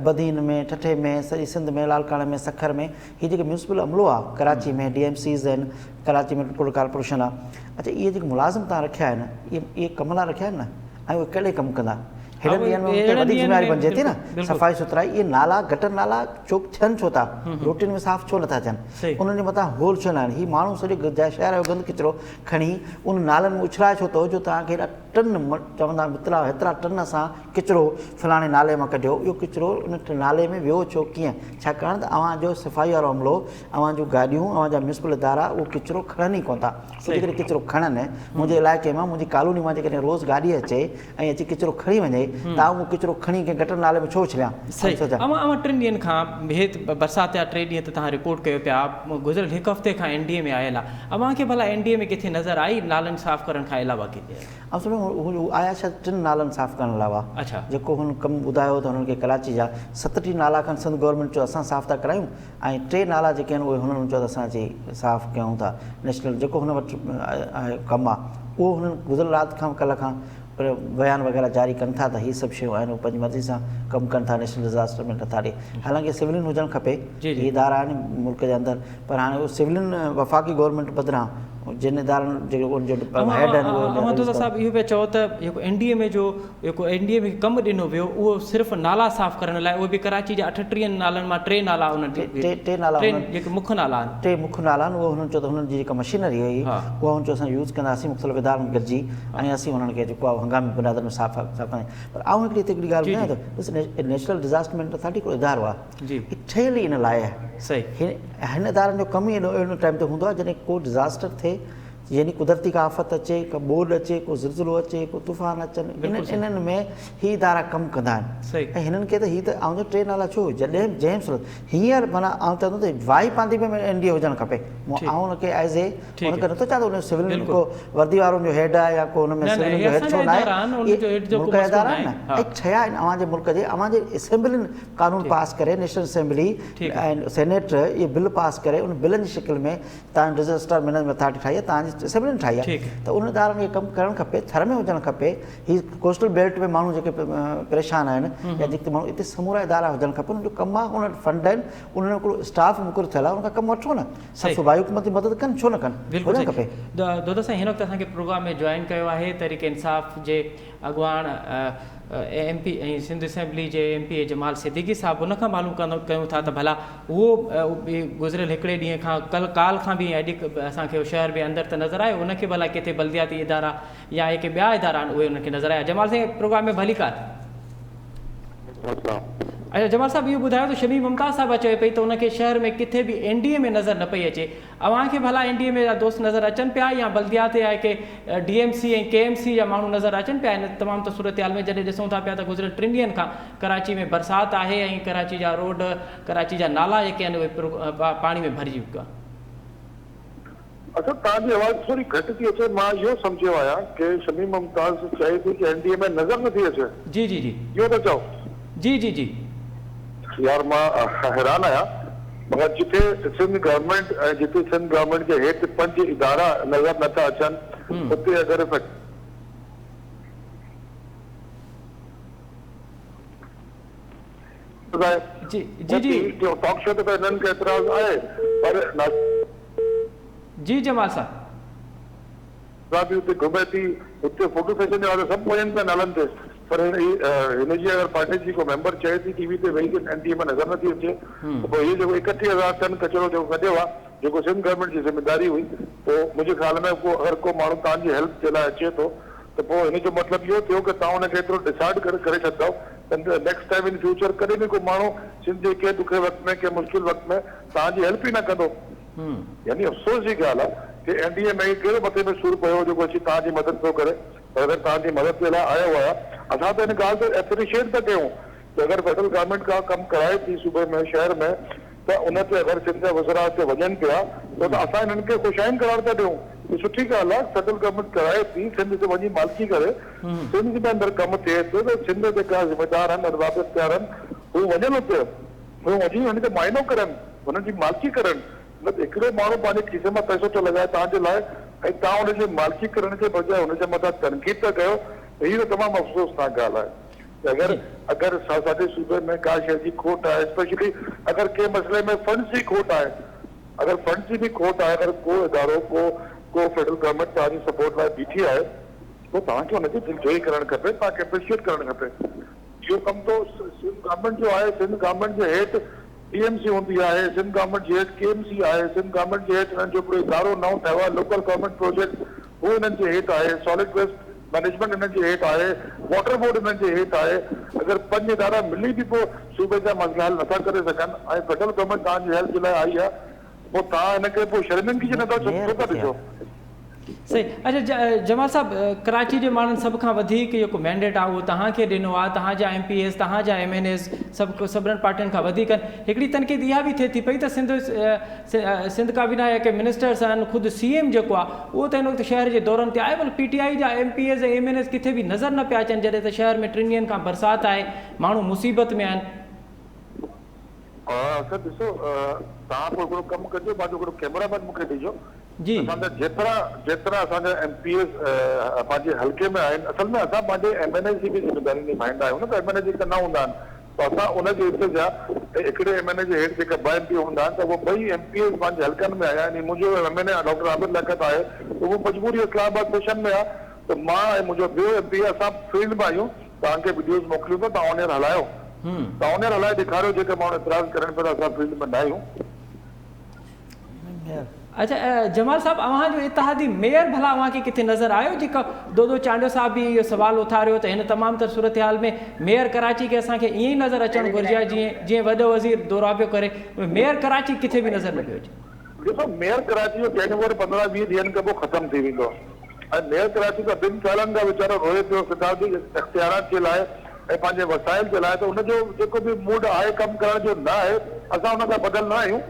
बदीन में, ठठे में, सॼी सिंध में, लालकाणे में, सखर में, हीअ जेके म्यूनिसिपल अमलो आहे कराची में, डीएमसीज़ आहिनि, कराची मेट्रोपॉलिटन कॉर्पोरेशन आहे, अच्छा इहे जेके मुलाज़िम तव्हां रखिया आहिनि इहे कम लाइ रखिया आहिनि न, ऐं उहे कहिड़े कमु कंदा? हेॾनि ॾींहंनि में वधीक ज़िम्मेवारी बणिजे थी न, सफ़ाई सुथराई। इहे नाला गटर नाला चोक थियनि छो था, रोटियुनि में साफ़ छो नथा थियनि? उन्हनि जे मथां होल छो न आहिनि? हीअ माण्हू सॼे शहर जो गंद किचिरो खणी उन नालनि में उछलाए छो थो जो तव्हांखे हेॾा टन चवंदा हेतिरा टन असां किचिरो फलाणे नाले मां कढियो, इहो किचिरो उन नाले में वियो छो कीअं? छाकाणि त अव्हांजो सफ़ाई वारो अमलो, अव्हां जूं गाॾियूं, अव्हांजा म्यूनिसिपल इदारा उहो किचिरो खणनि ई कोन था। जेकॾहिं किचिरो खणनि, मुंहिंजे इलाइक़े मां, मुंहिंजी कॉलोनी मां जेकॾहिं रोज़ गाॾी अचे ऐं अची किचिरो खणी वञे, तव्हां उहो किचिरो खणी कंहिं गटर नाले में छो उछलियां? सही, अवां 3 ॾींहंनि खां हेठि बरसाति जा 3 ॾींहं त तव्हां रिपोर्ट कयो पिया, गुज़िरियल 1 हफ़्ते खां एनडीए में आयल आहे, अव्हांखे भला एनडीए में किथे नज़र आई नालनि साफ़ करण खां अलावा किथे? हू आया छा 3 नालनि साफ़ करण अलावा? अच्छा, जेको हुन कमु ॿुधायो त हुननि खे कराची जा 37 नाला खनि सिंध गवर्नमेंट चयो असां साफ़ था करायूं, ऐं 3 नाला जेके आहिनि उहे हुननि चयो त असां अची साफ़ कयूं था। नेशनल जेको हुन वटि कमु आहे उहो हुननि गुज़िरियल राति खां कल्ह खां बयान वग़ैरह जारी कनि था त हीअ सभु शयूं आहिनि, पंहिंजी मर्ज़ी सां कमु कनि था, नेशनल डिज़ास्टर में नथा ॾे। हालांकि सिविलियन हुजणु खपे, हीअ इदारा आहिनि मुल्क जे अंदरि, पर हाणे उहो सिविलियन वफ़ाक़ी गवर्नमेंट बदिरां जिन इदारनि जेके उनजो हेड आहिनि। तो साहब इहो पिया चओ त जेको एनडीए में जो जेको एनडीए में कमु ॾिनो वियो उहो सिर्फ़ु नाला साफ़ करण लाइ, उहे बि कराची जा 38 नालनि मां 3 नाला उन्हनि टे नाला जेके मुख्य नाला आहिनि, 3 मुख्य नाला आहिनि, उहो हुननि चयो त हुननि जी जेका मशीनरी हुई उहा हुन चयो असां यूज़ कंदासीं मुख़्तलिफ़ इदारनि में गॾिजी, ऐं असीं हुननि खे जेको आहे हंगामी बुनियादनि में साफ़ कंदासीं। पर आउं हिकिड़ी ॻाल्हि ॿुधायां थो, नेशनल डिज़ास्टर मैनेजमेंट अथॉरिटी हिकिड़ो इदारो आहे, ठहियल ई इन लाइ आहे। सही, हिन इदारनि जो कमु ई एॾो टाइम ते हूंदो आहे जॾहिं को डिज़ास्टर थिए, यानी कुदरती का आफ़त अचे, को ॿोॾ अचे, को ज़िलज़िलो अचे, को तूफ़ान अचनि, इन्हनि में ही इदारा कमु कंदा आहिनि। ऐं हिननि खे त हीअ त आउं जो 3 नाला छो जॾहिं जंहिं सूरत हींअर माना आउं चवंदो त वाई पांदी में एनडीए हुजणु खपे। आउं हुनखे एज़ ए हुनखे नथो चवां त हुन सिविलियन को वर्दी वारो जो हेड आहे या को हुन में सिविलियन जो हेड छो न आहे, मुल्क जा इदारा आहिनि न, ऐं छह आहिनि अव्हांजे मुल्क जे, अव्हांजे असेंबलियुनि कानून पास करे, नेशनल असेंबली ऐं सेनेट इहे बिल पास करे, उन बिलनि जी शिकिल में तव्हां डिज़ास्टर मैनेजमेंट अथॉरिटी ठाही आहे, तव्हांजी असेंबलियुनि ठाही आहे, त उन इदारनि खे कमु करणु खपे, थर में हुजणु खपे। हीअ कोस्टल बेल्ट में माण्हू जेके परेशान आहिनि या जेके माण्हू हिते समूरा इदारा हुजणु खपे, उनजो कमु आहे, उन वटि फंड आहिनि, उन्हनि हिकिड़ो स्टाफ मुक़ररु थियल आहे, उनखां कमु वठो न, सूबाई हुकूमत जी मदद कनि छो न कनि, हुजणु खपे। दादा साईं, हिन वक़्तु असांखे प्रोग्राम में जॉइन कयो आहे तहरीक इंसाफ़ जे अॻुवाण एमपी ऐं सिंध असेंबली जे एमपी जमाल सिद्दीकी साहब, उनखां मालूम कयूं था त भला उहो गुज़िरियल 1 ॾींहं खां काल खां बि अॼु असांखे शहर में अंदरि त नज़र आयो, उनखे भला किथे बल्दियाती इदारा या के ॿिया इदारा आहिनि उहे उनखे नज़र आया। जमाल साईं, प्रोग्राम में भली कार। अच्छा जमाल साहब इहो ॿुधायो त शमी मुमताज़ साहिबा चए पई त उनखे शहर में किथे बि एनडीए में नज़र न पई अचे, अव्हांखे भला एनडीए में जा दोस्त नज़र अचनि पिया या बल्दियात आहे की डीएमसी ऐं केएमसी जा माण्हू नज़र अचनि पिया आहिनि तमामु त सूरत हाल में? जॾहिं ॾिसूं था पिया त गुज़िरियल 3 ॾींहंनि खां कराची में बरसाति आहे ऐं कराची जा रोड कराची जा नाला जेके आहिनि उहे पाणी में भरिजी चुका। अच्छा तव्हांजी आवाज़ थोरी घटि थी अचे, मां इहो सम्झियो आहियां की शमी मुमताज़ चए थी की एनडीए में नज़र नथी अचे। जी जी जी इहो था चओ? जी जी जी यार मां हैरान आहियां, मगर जिथे सिंध गवर्नमेंट ऐं जिथे सिंध गवर्नमेंट जे हेठि 5 इदारा नज़र नथा अचनि उते अगरि जी जी जी टॉक शो ते हिननि खे एतिराज़ आहे, पर जी जमाल साहब बि उते घुमे थी, उते फोटो सेशन वारा सभु वञनि पिया नालनि ते, पर हिनजी अगरि पार्टी जी को मेंबर चए थी टीवी ते वेही करे एनडीए में नज़र नथी अचे, त पोइ इहो जेको 31,000 टन कचरो जेको कढियो आहे जेको सिंध गवर्नमेंट जी ज़िम्मेदारी हुई, पोइ मुंहिंजे ख़्याल में को अगरि को माण्हू तव्हांजी हेल्प जे लाइ अचे थो त पोइ हिन जो मतिलबु इहो थियो की तव्हां हुनखे एतिरो डिसाइड करे छॾंदव त नेक्स्ट टाइम इन फ्यूचर कॾहिं बि को माण्हू सिंध जे कंहिं ॾुखे वक़्त में कंहिं मुश्किल वक़्त में तव्हांजी हेल्प ई न कंदो। यानी अफ़सोस जी ॻाल्हि आहे कि एनडीए में कहिड़ो मथे में सूर पियो जेको अची तव्हांजी मदद थो करे, पर अगरि तव्हांजी मदद जे लाइ आयो आहे असां त हिन ॻाल्हि ते एप्रिशिएट था कयूं त अगरि फेडरल गवर्नमेंट का कमु कराए थी सूबे में शहर में त उन ते अगरि सिंध जा वज़रा ते वञनि पिया त असां हिननि खे ख़ुशाइन करार था ॾियूं। इहा सुठी ॻाल्हि आहे, फेडरल गवर्नमेंट कराए थी सिंध ते वञी मालिकी करे सिंध जे अंदरि कमु थिए थो त सिंध जेका ज़िम्मेदार आहिनि अरबाबियतदार आहिनि हू वञनि उते, हू वञी हुनखे मुआइनो करनि, हुननि जी मालिकी करनि। मतलब हिकिड़ो माण्हू पंहिंजे खीसे मां पैसो थो लॻाए तव्हांजे लाइ ऐं तव्हां हुनजी मालिकी करण जे बजाए हुनजे मथां तनक़ीद था कयो, त हीअ त तमामु अफ़सोसनाक ॻाल्हि आहे। अगरि असांजे सूबे में का शइ जी खोट आहे, स्पेशली अगरि कंहिं मसइले में फंड्स जी खोट आहे, अगरि फंड्स जी बि खोट आहे, अगरि को इदारो को फेडरल गवर्नमेंट तव्हांजी सपोर्ट लाइ बीठी आहे त तव्हांखे हुनजी दिलजोई करणु खपे, तव्हांखे एप्रिशिएट करणु खपे। इहो कमु तो सिंध गवर्नमेंट जो आहे, सिंध गवर्नमेंट जे हेठि टीएमसी हूंदी आहे, सिंध गवर्नमेंट जे हेठि केएमसी आहे, सिंध गवर्नमेंट जे हेठि हिननि जो हिकिड़ो इदारो नओं ठहियो आहे लोकल गवर्नमेंट प्रोजेक्ट, हू हिननि जे हेठि आहे, सॉलिड वेस्ट मैनेजमेंट हिननि जे हेठि आहे, वाटर बोर्ड हिननि जे हेठि आहे। अगरि 5 इदारा मिली बि पोइ सूबे जा मसइला हल नथा करे सघनि ऐं फेडरल गवर्नमेंट तव्हांजी हेल्प जे लाइ आई आहे, पोइ तव्हां हिनखे पोइ शर्मिंदगी जे नथा छो था ॾिसो? सही। अच्छा जमाल साहब कराची जे माण्हुनि सभ खां वधीक जेको मैंडेट आहे उहो तव्हांखे ॾिनो आहे, तव्हांजा MPs तव्हांजा MNAs सभिनीनि पार्टियुनि खां वधीक आहिनि। हिकिड़ी तनक़ीद इहा बि थिए थी पई त सिंध काबीना या के मिनिस्टर्स आहिनि, ख़ुदि CM जेको आहे उहो त हिन वक़्तु शहर जे दौरनि ते आहे, भले PTI जा MPs ऐं MNAs किथे बि नज़र न पिया अचनि, जॾहिं त शहर में 3 ॾींहंनि खां बरसाति आहे, माण्हू मुसीबत में आहिनि। ॾिसो तव्हां पोइ हिकिड़ो कमु कजो, पंहिंजो हिकिड़ो कैमरामैन मूंखे ॾिजो जी। असांजा जेतिरा असांजा MPs पंहिंजे हल्के में आहिनि, असल में असां पंहिंजे MNA जी बि ज़िम्मेदारी निभाईंदा आहियूं न, त MNA जी त न हूंदा आहिनि, त असां उनजे हिते जा हिकिड़े MNA जे हेठि जेका 2 MP हूंदा आहिनि त उहे 2 MPs पंहिंजे हल्कनि में आया आहिनि। मुंहिंजो MNA डॉक्टर आबिद लियाकत आहे त उहो मजबूरी इस्लामाबाद सेशन में आहे, त मां ऐं मुंहिंजो ॿियो MP असां फील्ड में आहियूं, तव्हांखे वीडियोज़ मोकिलियूं था, तव्हां उन हलायो, तव्हां उन हलाए ॾेखारियो जेके माण्हू एतिराज़ करनि पिया असां फील्ड में न आहियूं। अच्छा जमाल साहब अव्हांजो इतिहादी मेयर भला अव्हांखे किथे नज़र आयो? जेका दो चांडियो साहब बि इहो सुवाल उथारियो त हिन तमामु तर सूरत हाल में मेयर कराची खे असांखे ईअं ई नज़र अचणु घुरिजे आहे जीअं वॾो वज़ीर दौरा पियो करे, मेयर कराची किथे बि नज़र न पियो अचे। ॾिसो मेयर कराची जो टेनओवर 15-20 ॾींहंनि खां पोइ ख़तमु थी वेंदो ऐं मेयर कराची खां 2 सालनि खां वीचारो रोए पियो किताबी इख़्तियारात जे लाइ ऐं पंहिंजे वसाइल जे लाइ, त हुनजो जेको बि मूड आहे कमु करण जो न आहे, असां हुन खां बदल न आहियूं,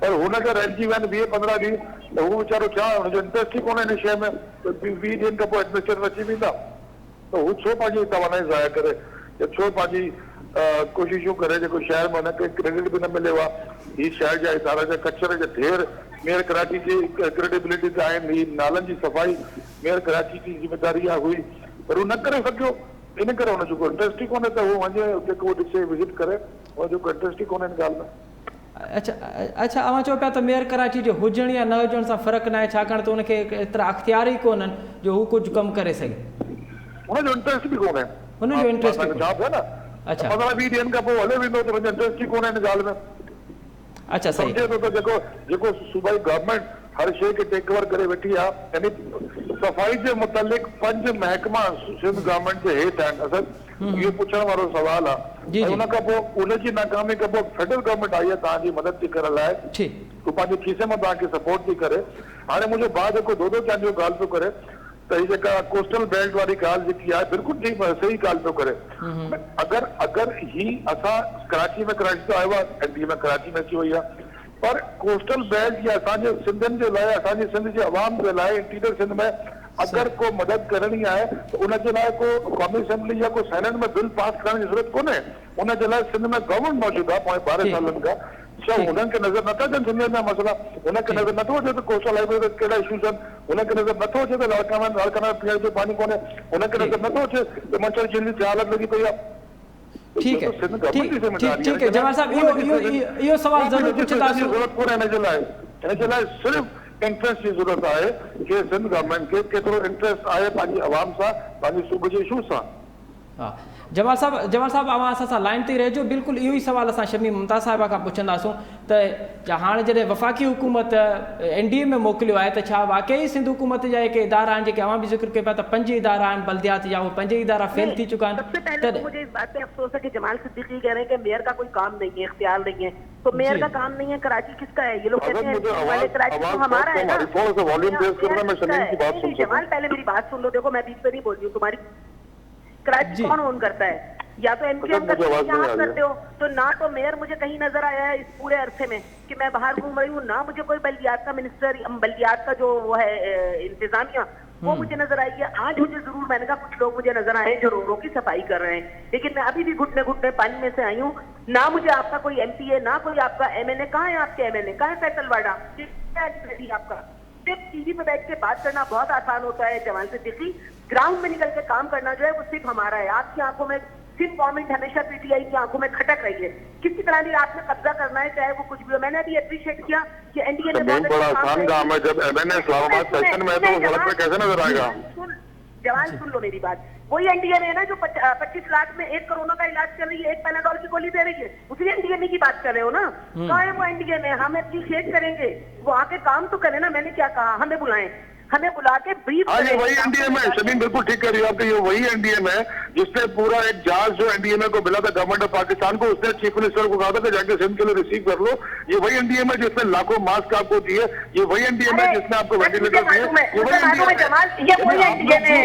पर हुनखे रहिजी वञनि 20-15 ॾींहं त हू वीचारो छा हुनजो इंट्रस्ट ई कोन्हे हिन शइ में, 20 ॾींहंनि खां पोइ एडमिनिस्ट्रेटर अची वेंदा त हू छो पंहिंजी तवानाई ज़ाया करे या छो पंहिंजी कोशिशूं करे, जेको शहर में हुनखे क्रेडिट बि न मिलियो आहे। हीअ शहर जा इदारा जा कचरे जा ढेर मेयर कराची जी क्रेडिबिलिटी ते आहिनि, हीअ नालनि जी सफ़ाई मेयर कराची जी ज़िम्मेदारी आहे हुई, पर हू न करे सघियो, इन करे हुनजो को इंट्रस्ट ई कोन्हे त हू वञे जेको ॾिसे विज़िट करे, हुनजो को इंट्रस्ट ई कोन्हे हिन ॻाल्हि में। अच्छा अव्हां चओ पिया त मेयर कराची जो हुजण या न हुजण सां फ़र्क़ु न आहे, छाकाणि त हुनखे एतिरा अख़्तियार ई कोन्हनि जो हू कुझु कमु करे सघे, हुनजो इंट्रस्ट बि कोन्हे, हुनजो इंट्रस्ट आहे न। अच्छा 15-20 ॾींहंनि खां पोइ हले वेंदो त हुनजो इंट्रस्ट ई कोन्हे हिन ॻाल्हि में। अच्छा सही सम्झे थो त जेको सूबाई गवर्नमेंट हर शइ खे टेक ओवर करे वेठी आहे, यानी सफ़ाई जे मुतालिक़ 5 महकमा सिंध गवर्नमेंट जे हेठि आहिनि। असां इहो पुछण वारो सवाल आहे जी, ऐं उन खां पोइ उनजी नाकामी खां पोइ फेडरल गवर्नमेंट आई आहे तव्हांजी मदद थी करण लाइ, ठीक हू पंहिंजे खीसे मां तव्हांखे सपोर्ट थी करे। हाणे मुंहिंजो भाउ जेको दो चांद जो ॻाल्हि पियो करे त हीअ जेका कोस्टल बेल्ट वारी ॻाल्हि जेकी आहे बिल्कुलु ठीक सही ॻाल्हि पियो करे। अगरि ही असां कराची त आयो आहे, एनडीए में कराची में अची वई आहे, पर कोस्टल बेल्ट या असांजे सिंधियुनि जे लाइ, असांजी सिंध जे अवाम जे लाइ इंटीरियर सिंध में अगरि को मदद करणी आहे त उनजे लाइ को क़ौमी असेंबली या को सेनेट में बिल पास करण जी ज़रूरत कोन्हे। उनजे लाइ सिंध में गवर्नमेंट मौजूदु आहे पोइ 12 सालनि खां। छा हुननि खे नज़र नथा अचनि सिंधियुनि जा मसइला? हुनखे नज़र नथो अचे त कोस्टल हाईवे ते कहिड़ा इशूज़ आहिनि? हुनखे नज़र नथो अचे त लाड़काना पीअण जो पाणी कोन्हे? हुनखे नज़र नथो अचे त मंचर झील जी हालत लॻी पई आहे? ठीक है, ठीक है जवाहर साहब, यो सवाल जरूर पूछता हूं। जरूरत कोन्हे हिन जे लाइ सिर्फ़ इंट्रस्ट जी ज़रूरत आहे कि सिंध गवर्नमेंट खे केतिरो इंट्रस्ट आहे पंहिंजी आवाम सां, पंहिंजे सूबे जे इशू सां। जवाहर साहब अवां असां सां लाइन ते रहिजो। बिल्कुलु इहो ई सवाल असां शमी मुमताज़ साहिबा खां पुछंदासूं त हाणे जॾहिं वफ़ाक़ी हुकूमत एनडीए में मोकिलियो आहे त छा वाकई सिंध हुकूमत जा जेके इदारा आहिनि, जेके अवां बि ज़िक्र कयो पिया त 5 इदारा आहिनि बल्दियात जा, उहे 5 इदारा फेल थी चुका आहिनि? सबसे पहले तो मुझे इस बात पे अफसोस है कि जमाल सिद्दीकी कह रहे हैं कि मेयर का कोई काम नहीं है, इख्तियार नहीं है। तो मेयर का काम नहीं है, कराची किसका है? ये लोग कहते हैं कराची तो हमारा है ना। जमाल पहले मेरी बात सुन लो, देखो मैं बीच पे नहीं बोल रही हूँ, तुम्हारी कराची कौन ओन करता है? या तो एमक्यूएम का आप करते हो, तो ना तो मेयर मुझे कहीं नजर आया है इस पूरे अरसे में कि मैं बाहर घूम रही हूँ, ना मुझे कोई बल्दियात का मिनिस्टर, बल्दियात का जो वो है इंतजामिया, वो मुझे नजर आई है। आज मुझे जरूर, मैंने कहा कुछ लोग मुझे नजर आए जो रोडों की सफाई कर रहे हैं, लेकिन मैं अभी भी घुटने घुटने पानी में से आई हूँ। ना मुझे आपका कोई एमपीए, ना कोई आपका एमएनए। कहाँ है आपके एमएनए? कहाँ है फैसल वाडा? आपका सिर्फ टीवी पे बैठ के बात करना बहुत आसान होता है जवान सिद्दीकी, ग्राउंड में निकल के काम करना जो है वो सिर्फ हमारा है। आपकी आंखों में सिंध गवर्नमेंट हमेशा पीटीआई की आंखों में खटक रही है, किसी तरह भी आपने कब्जा करना है, चाहे वो कुछ भी हो। मैंने अभी अप्रिशिएट किया कि एनडीए ने बड़ा आसान काम है, जब एमएनए इस्लामाबाद सेशन में है तो सड़क पे कैसे नजर आएगा? जवान सुन लो मेरी बात, वही एनडीए में है ना जो 25 लाख में एक कोरोना का इलाज कर रही है, एक पैनाडोल की गोली दे रही है, उसी एनडीए में की बात कर रहे हो ना? कहाँ है वो एनडीए में? हम अप्रिशिएट करेंगे, वो आके काम तो करे ना। मैंने क्या कहा? हमें बुलाएं, हमें बुला के ब्रीफ करें। ये वही एनडीए में, शमीम बिल्कुल ठीक कह रही है आपके, ये वही एनडीए में जिसने पूरा एक जहाज जो एनडीए में को मिला था गवर्नमेंट ऑफ पाकिस्तान को, उसने चीफ मिनिस्टर को कहा था कि जाके सिंध के लिए रिसीव कर लो। ये वही एनडीए में जिसने लाखों मास्क आपको दिए, ये वही एनडीए में जिसने आपको वेंटिलेटर दिए, ये वही एनडीए में।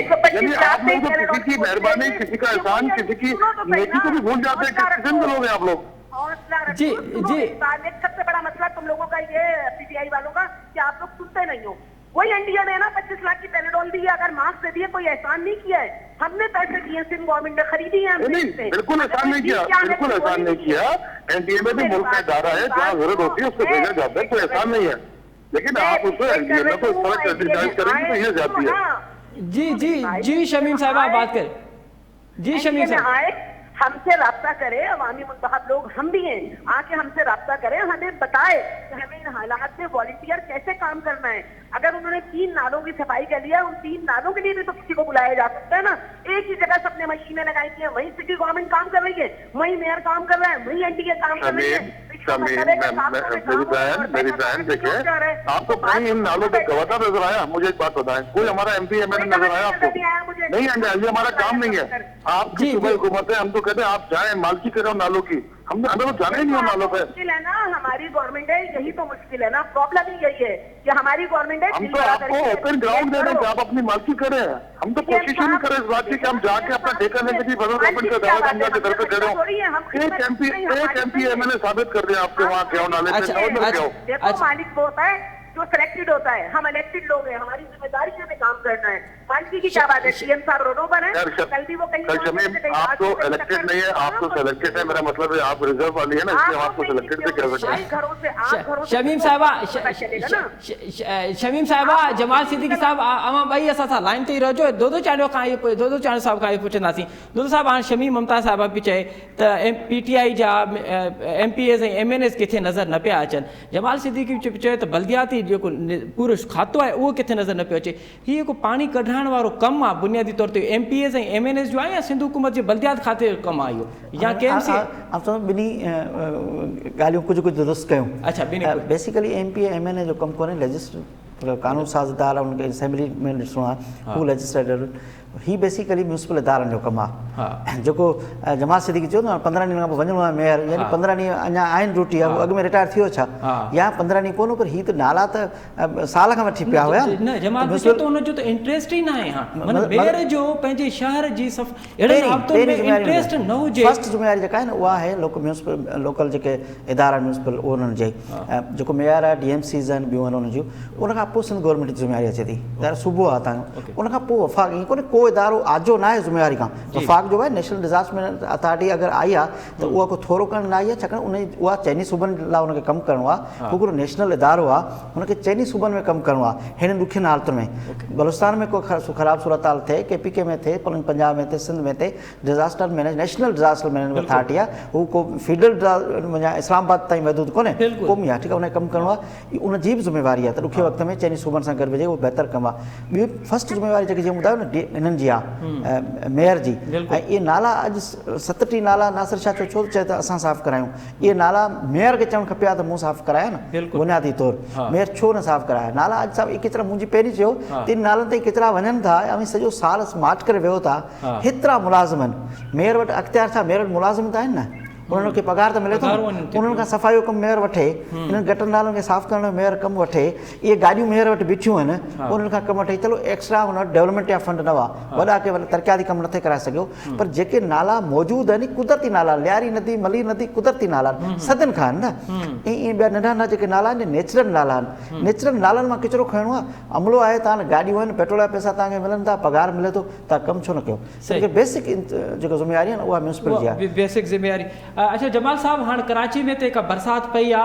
आप लोग तो किसी की मेहरबानी, किसी का एहसान, किसी की नेकी को भी भूल जाते हैं। किस किस्म के लोग हैं आप लोग? जी सबसे बड़ा मसला तुम लोगों का ये पीटीआई वालों का कि आप लोग सुनते नहीं हो। वही एनडीए ने ना 25 लाख की पैनाडोल दी है, अगर मास्क दे दिए, कोई एहसान नहीं किया है। हमने पैसे दिए, सिंध गवर्नमेंट ने खरीदी है। बिल्कुल एहसान नहीं किया, बिल्कुल एहसान नहीं किया। एनडीए में भी मुल्क का इदारा है, जहाँ जरूरत होती है उसको भेजा जाता है, कोई एहसान नहीं है। लेकिन आप उसको एनडीए में तो फर्क क्रिटिसाइज करेंगे तो ये जाती है। जी शमीम साहब आप बात करें। जी शमीम साहब, हमसे राब्ता करे, अवामी मुंतखब लोग हम भी हैं, आके हमसे राब्ता करें, हमें बताए कि हमें इन हालात में वॉलंटियर कैसे काम करना है। अगर उन्होंने 3 नालों की सफाई कर लिया, उन 3 नालों के लिए भी तो किसी को बुलाया जा सकता है ना। एक ही जगह सबने मशीनें लगाई थी, वही सिटी गवर्नमेंट काम कर रही है, वही मेयर काम कर रहा है, वही एनडीए काम कर रही है। मेरी बहन देखिए, आपको कहीं इन नालों पे गवाता नजर आया? मुझे एक बात बताएं, कोई हमारा एमपी एमएलए नजर आया आपको? नहीं, ये हमारा काम नहीं है। आपकी सुबह हुकूमत है, हम तो कहते हैं आप जाएं, मालकी करें नालों की। हमने तो जाना ही नहीं हो नालों पे। मुश्किल है ना, हमारी गवर्नमेंट है, यही तो मुश्किल है ना। प्रॉब्लम ही यही है कि हमारी गवर्नमेंट है। हम तो आपको ओपन ग्राउंड दे रहे हैं, आप अपनी मालकी करें। हम तो कोशिश ही नहीं करें इस बात की कि हम जाके अपना ठेका लेने की फसल गवर्नमेंट का दावा हम जाके घर पे खड़े हो। एक एमपी एमएलए साबित कर दिया आपके वहाँ क्यों नाले से। देखो मालिक वो होता है जो सिलेक्टेड होता है, हम इलेक्टेड लोग हैं, हमारी जिम्मेदारी हमें काम करना है। मानसी की क्या बात है? सीएम साहब रोडों पर है, कल भी वो कहीं आप तो इलेक्टेड नहीं है, आप तो सिलेक्टेड है। मेरा मतलब है आप रिजर्व वाली है ना, इसलिए हम आपको सिलेक्टेड से कह सकते हैं। शमीम साहिबा, जमाल सिद्दीकी साहब, अवां ॿई असां सां लाइन ते ई रहिजो। दो चांडियो खां दो चांडियो साहब खां पुछंदासीं। दो साहब, हाणे शमीम मुमताज़ साहिबा पई चए त पीटीआई जा एमपीएस ऐं एमएनएस किथे नज़र न पिया अचनि। जमाल सिद्दीकी चयो त बल्दियाती जेको पूरो खातो आहे उहो किथे नज़र न पियो अचे। हीअ जेको पाणी कढाइण वारो कमु आहे बुनियादी तौर ते एमपीएस ऐं एमएनएस जो आहे या सिंध हुकूमत जे बल्दियात खाते जो कमु आहे इहो, या केएमसी? ॿिनी ॻाल्हियूं कुझु दुरुस्त कयूं। अच्छा, बेसिकली एमपी एमएनए जो कमु कोन्हे, लेजिस्लेटिव कानून साज़ इदारा, उनखे असेंबली में ॾिसणो आहे, हू लेजिस्लेटर। ही बेसिकली म्यूनिसिपल इदारनि जो कमु हा आहे जेको जमात सिद्दीकी चयो न 15 ॾींहंनि खां पोइ वञिणो आहे मेयर यानी 15 ॾींहं अञा आहिनि ड्यूटी आहे अॻु में रिटायर थियो छा या 15 ॾींहं कोन पर ही त नाला त साल खां वठी पिया हुया न जमात चयो त उनजो त इंट्रेस्ट ई न आहे हा मतलब मेयर जो पंहिंजे शहर जी अहिड़े राब्तनि में इंट्रेस्ट न हुजे फर्स्ट ज़िम्मेवारी जेका आहे न उहा आहे लोकल जेके इदारा म्यूनिसिपल उन्हनि जे जेको मेयर आहे DMCs आहिनि ॿियूं आहिनि उन्हनि जूं उनखां पोइ सिंध गवर्नमेंट जी ज़िम्मेवारी अचे थी सुबुह आहे तव्हांजो उनखां पोइ वफ़ाक़ ईअं कोन्हे को इदारो आजो न आहे ज़िम्मेवारी खां वफ़ाक़ जो आहे नेशनल डिज़ास्टर मैनेजमेंट अथॉरिटी अगरि आई आहे त उहा को थोरो करणु न आई आहे छाकाणि उन उहा चइनी सूबनि लाइ उनखे कमु करिणो आहे हू हिकिड़ो नेशनल इदारो आहे हुनखे चइनी सूबनि में कमु करिणो आहे हिन ॾुखियनि हालतुनि में बलूचिस्तान में को ख़राबु सूरत हाल थिए KPK में थिए पंजाब में थिए सिंध में थिए नेशनल डिज़ास्टर मैनेजमेंट अथॉरिटी आहे हू को फेडरल या इस्लामाबाद ताईं महदूद कोन्हे क़ौमी आहे ठीकु आहे उनखे कमु करिणो आहे उनजी बि ज़िम्मेवारी आहे त ॾुखे वक़्त में चइनी सूबनि सां गॾु वेझे उहो बहितर कमु आहे ॿी फर्स्ट ज़िम्मेवारी जेकी जीअं ॿुधायो न हिननि जी आहे मेयर जी ऐं इहे नाला अॼु 37 नाला नासिर शाह छो चए त असां साफ़ करायूं इहे नाला मेयर खे चवणु खपे हा त मूं साफ़ कराया न बुनियादी तौरु मेयर छो न साफ़ कराया नाला अॼु साफ़ केतिरा मुंहिंजी पहिरीं चयो तिन नालनि ताईं केतिरा वञनि था ऐं सॼो साल स्मार्ट करे वियो था हेतिरा मुलाज़िम आहिनि मेयर वटि अख़्तियार छा मेयर वटि मुलाज़िम त आहिनि न उन्हनि खे पघार त मिले थो उन्हनि खां सफ़ाई जो कमु मेयर वठे इन्हनि गटरनि नालनि खे साफ़ करण जो मेयर कमु वठे इहे गाॾियूं मेयर वटि बीठियूं आहिनि उन्हनि खां कमु वठे चलो एक्स्ट्रा हुन डेवलपमेंट जा फंड न हुआ वॾा के तरक़ियाती कमु नथे कराए सघियो पर जेके नाला मौजूदु आहिनि कुदरती नाला लियारी नदी मली नदी कुदरती नाला आहिनि सदियुनि खां आहिनि न ईअं ॿिया नंढा नंढा जेके नाला आहिनि नेचुरल नाला आहिनि नेचुरल नालनि मां किचिरो खणणो आहे अमलो आहे तव्हां गाॾियूं आहिनि पेट्रोल जा पैसा तव्हांखे मिलनि था पघार मिले थो तव्हां कमु छो न कयो बेसिक जेको ज़िम्मेवारी आहे न उहा म्यूनिसिपल जी आहे बेसिक ज़िम्मेवारी अच्छा जमाल साहब हाँ कराची में तो एक बरसात पई आ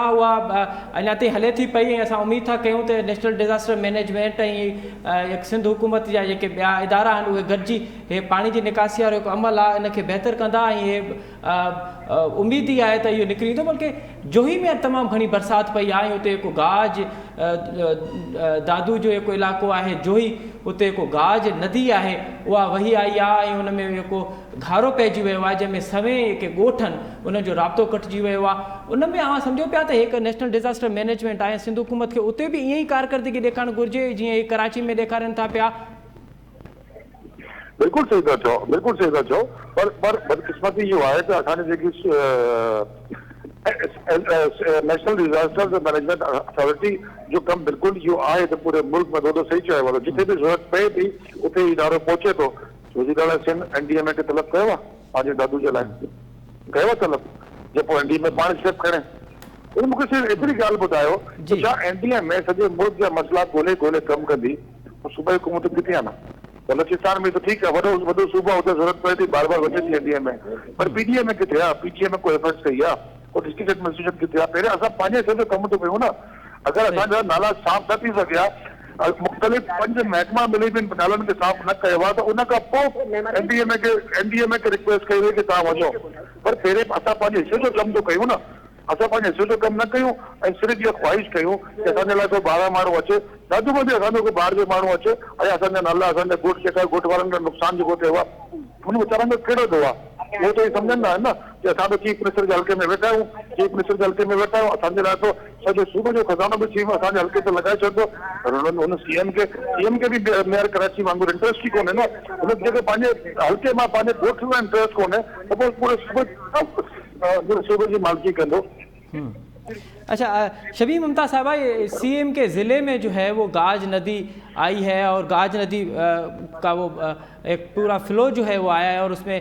अञा ताईं हले थी पई ऐं असां उम्मीद था कयूं त नेशनल डिज़ास्टर मैनेजमेंट ऐं सिंध हुकूमत जा जेके ॿिया इदारा आहिनि उहे गॾिजी हे पाणी जी निकासी वारो हिकु अमल आहे इनखे बहितर कंदा ऐं हे उम्मीद ई आहे त इहो निकिरी ईंदो बल्कि जोही में तमामु घणी बरसाति पई आहे हुते हिकु गाज दादू जो जेको इलाइक़ो आहे जोही उते हिकु गाज नदी आहे उहा वही आई आहे ऐं हुन में जेको घारो पइजी वियो आहे जंहिंमें सवें जेके ॻोठ आहिनि उनजो राब्तो कटिजी वियो आहे उन में असां सम्झो पिया त हिकु नेशनल डिज़ास्टर मैनेजमेंट आहे सिंध हुकूमत खे उते बि ईअं ई कारकर्दगी ॾेखारणु घुरिजे जीअं ही कराची में ॾेखारनि था पिया बिल्कुल सही था चओ पर बदकिस्मती इहो आहे त असांजी जेकी नेशनल डिज़ास्टर मैनेजमेंट अथॉरिटी जो कमु बिल्कुलु इहो आहे त पूरे मुल्क में ॾाढो सही चयो आहे जिथे बि ज़रूरत पए थी उते इदारो पहुचे थो छोजी ॻाल्हि सिंध NDMA खे तलब कयो आहे पंहिंजे दादू जे लाइ कयो आहे तलब जेको NDMA पाण स्टेप खणे उन मूंखे सिर्फ़ु एतिरी ॻाल्हि ॿुधायो त छा NDMA सॼे मुल्क जा मसइला ॻोल्हे कमु कंदी सूबाई हुकूमत किथे आहे न बलूचिस्तान में तो ठीकु आहे वॾो सूबो आहे उते ज़रूरत पए थी बार वचे थी NDMA पर PDMA किथे आहे PDMA कोई एफर्ट्स कई आहे को डिस्ट्रिक्ट एडमिनिस्ट्रेशन किथे आहे पहिरियों असां पंहिंजे हिसे जो कमु थो कयूं न अगरि असांजा नाला साफ़ न थी सघिया मुख़्तलिफ़ 5 महकमा मिली बि नालनि खे साफ़ न कयो आहे त उन खां पोइ NDMA खे रिक्वेस्ट कई वई की तव्हां वञो पर पहिरें असां पंहिंजे हिसे जो कमु थो कयूं न असां पंहिंजे हिसे जो कमु न कयूं ऐं सिर्फ़ु इहा ख़्वाहिश कयूं की असांजे लाइ को 12 माण्हू अचे दादू में बि असांजो को ॿाहिरि जो माण्हू अचे ऐं असांजा नाला असांजा ॻोठ जेका ॻोठ वारनि खे नुक़सानु जेको थियो आहे उन वीचारनि जो कहिड़ो थियो आहे उहो त सम्झंदा आहिनि न की असां त चीफ मिनिस्टर जे हल्के में वेठा आहियूं चीफ मिनिस्टर जे हल्के में वेठा आहियूं असांजे लाइ तो सॼो सूबे जो खज़ानो बि चीफ असांजे हल्के ते लॻाए छॾियो हुन CM खे बि मेयर कराची वांगुरु इंट्रस्ट ई कोन्हे न हुन जेके पंहिंजे हल्के मां पंहिंजे ॻोठ में इंट्रस्ट कोन्हे त पोइ पूरे सूबे जी मालिकी कंदो अच्छा शबीर मुमताज़ साहबा CM के ज़िले में जो है वो गाज नदी आई है और गाज नदी का वो एक पूरा फ्लो जो है वो आया है और उसमें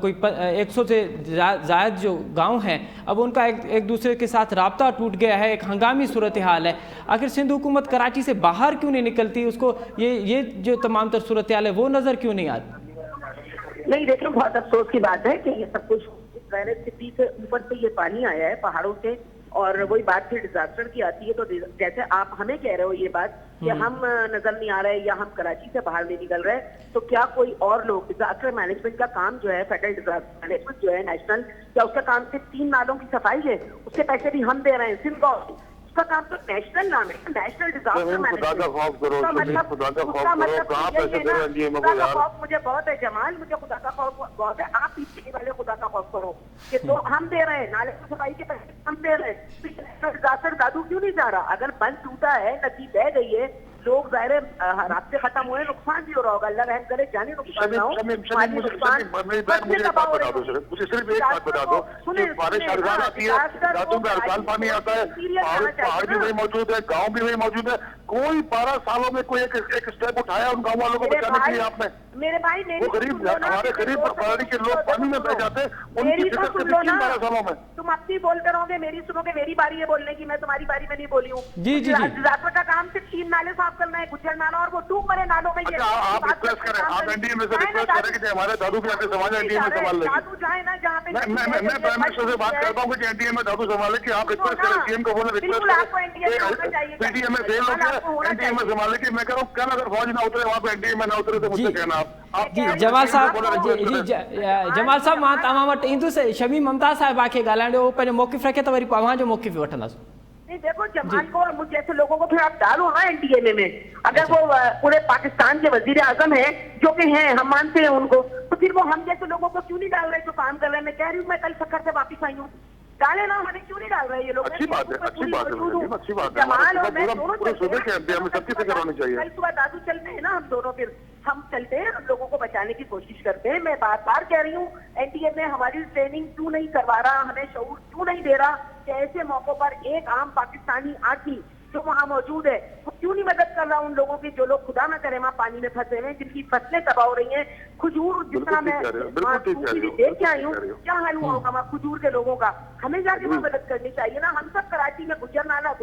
कोई 100 से ज़ायद जो गांव हैं अब उनका एक दूसरे के साथ राब्ता टूट गया है एक हंगामी सूरत हाल है आखिर सिंध हुकूमत कराची से बाहर क्यों नहीं निकलती उसको ये जो तमाम तर सूरत हाल है वो नज़र क्यों नहीं आती नहीं देखिए बहुत अफसोस की बात है कि ये सब कुछ सिटी से ऊपर से ये पानी आया है पहाड़ों से और वही बात फिर डिजास्टर की आती है तो जैसे आप हमें कह रहे हो ये बात कि हम नजर नहीं आ रहे या हम कराची से बाहर नहीं निकल रहे तो क्या कोई और लोग डिजास्टर मैनेजमेंट का काम जो है फेडरल डिजास्टर मैनेजमेंट जो है नेशनल क्या उसका काम सिर्फ 3 नालों की सफाई है उसके पैसे भी हम दे रहे हैं सिर्फ उसका काम तो नेशनल नाम है नेशनल डिजास्टर मैनेजमेंट मुझे बहुत है जमाल मुझे खुदा का खौफ बहुत है आप पीछे वाले खुदा का खौफ करो कि तो हम दे रहे हैं नाले की सफाई के पैसे हम दे रहे हैं नेशनल डिजास्टर दादू क्यों नहीं जा रहा अगर बंद टूटा है नदी बह गई है लोग ज़ाहिर रास्ते खत्म हुए, नुकसान भी हो रहा होगा, अल्लाह रहम करे, जानी नुकसान ना हो, मुझे एक बात बता दो सर, मुझे सिर्फ एक बात बता दो, बारिश हर साल आती है, रातों में हर साल पानी आता है, पहाड़ भी वही मौजूद है, गाँव भी वही मौजूद है, कोई 12 सालों में कोई एक स्टेप उठाया उन गाँव वालों को बचाने के लिए आपने? मेरे भाई वो गरीब, हमारे गरीब पहाड़ी के लोग पानी में बह जाते हैं, उनकी फिक्र कभी 12 सालों में। तुम अपनी बोलते रहोगे, मेरी सुनोगे, मेरी बारी है बोलने की, मैं तुम्हारी बारी में नहीं बोली हूँ। जी जी जी, रास्ते का काम सिर्फ 3 नाले साफ करना है, गुज्जर नाला और वो डूब मरे नालों में। अच्छा, आप रिक्वेस्ट करें, आप एनडीए में से रिक्वेस्ट करें कि हमारे दादू भी आके समाज एनडीए में संभाल लेंगे। दादू जाए ना जहाँ पे, मैं प्राइम मिनिस्टर से बात करता हूँ कि एनडीए में दादू संभाले, कि आप रिक्वेस्ट करें, सीएम को बोले रिक्वेस्ट करें, पीडीए में फेल हो गया, एनडीए में संभाले, कि मैं कह रहा हूँ कल अगर फौज ना उतरे वहाँ पे, एनडीए में ना उतरे तो मुझसे कहना आप। जी जमाल साहब, जमाल साहब मां तव्हां वटि ईंदुसि, शमीम मुमताज़ साहिबा खे ॻाल्हाइण ॾियो, पंहिंजो मौक़िफ़ रखे त वरी अव्हां जो मौक़िफ़ वठंदासीं। नहीं देखो, जमाल को और मुझ जैसे लोगों को फिर आप डालो ना एनडीए में, अगर वो पूरे पाकिस्तान के वजीर आजम है, जो कि हैं, हम मानते हैं उनको, तो फिर वो हम जैसे लोगों को क्यों नहीं डाल रहे जो काम कर रहे हैं? मैं कह रही हूँ, मैं कल सखर से वापिस आई हूँ, डाले ना, हमें क्यों नहीं डाल रहे ये लोग? अच्छी बात है, अच्छी बात है, अच्छी बात है। जमाल और मैं दोनों पूरे सूबे के एमपी हमें सबकी फिक्र होनी चाहिए। कल सुबह दादू चलते हैं ना हम दोनों, फिर हम चलते हैं, हम लोगों को बचाने की कोशिश करते हैं। मैं बार बार कह रही हूँ, एनडीए में हमारी ट्रेनिंग क्यों नहीं करवा रहा, हमें शऊर क्यों नहीं दे रहा कि ऐसे मौकों पर एक आम पाकिस्तानी आदमी जो वहाँ मौजूद है, वो क्यों नहीं मदद कर रहा उन लोगों की जो लोग खुदा ना करे वहाँ पानी में फंसे हुए हैं, जिनकी फसलें तबाह हो रही हैं। खजूर जितना मैं देख के आई हूँ, क्या हाल हुआ होगा वहाँ खजूर के लोगों का? हमें जाके वहाँ मदद करनी चाहिए ना। हम सब कराची में गुज्जर नाला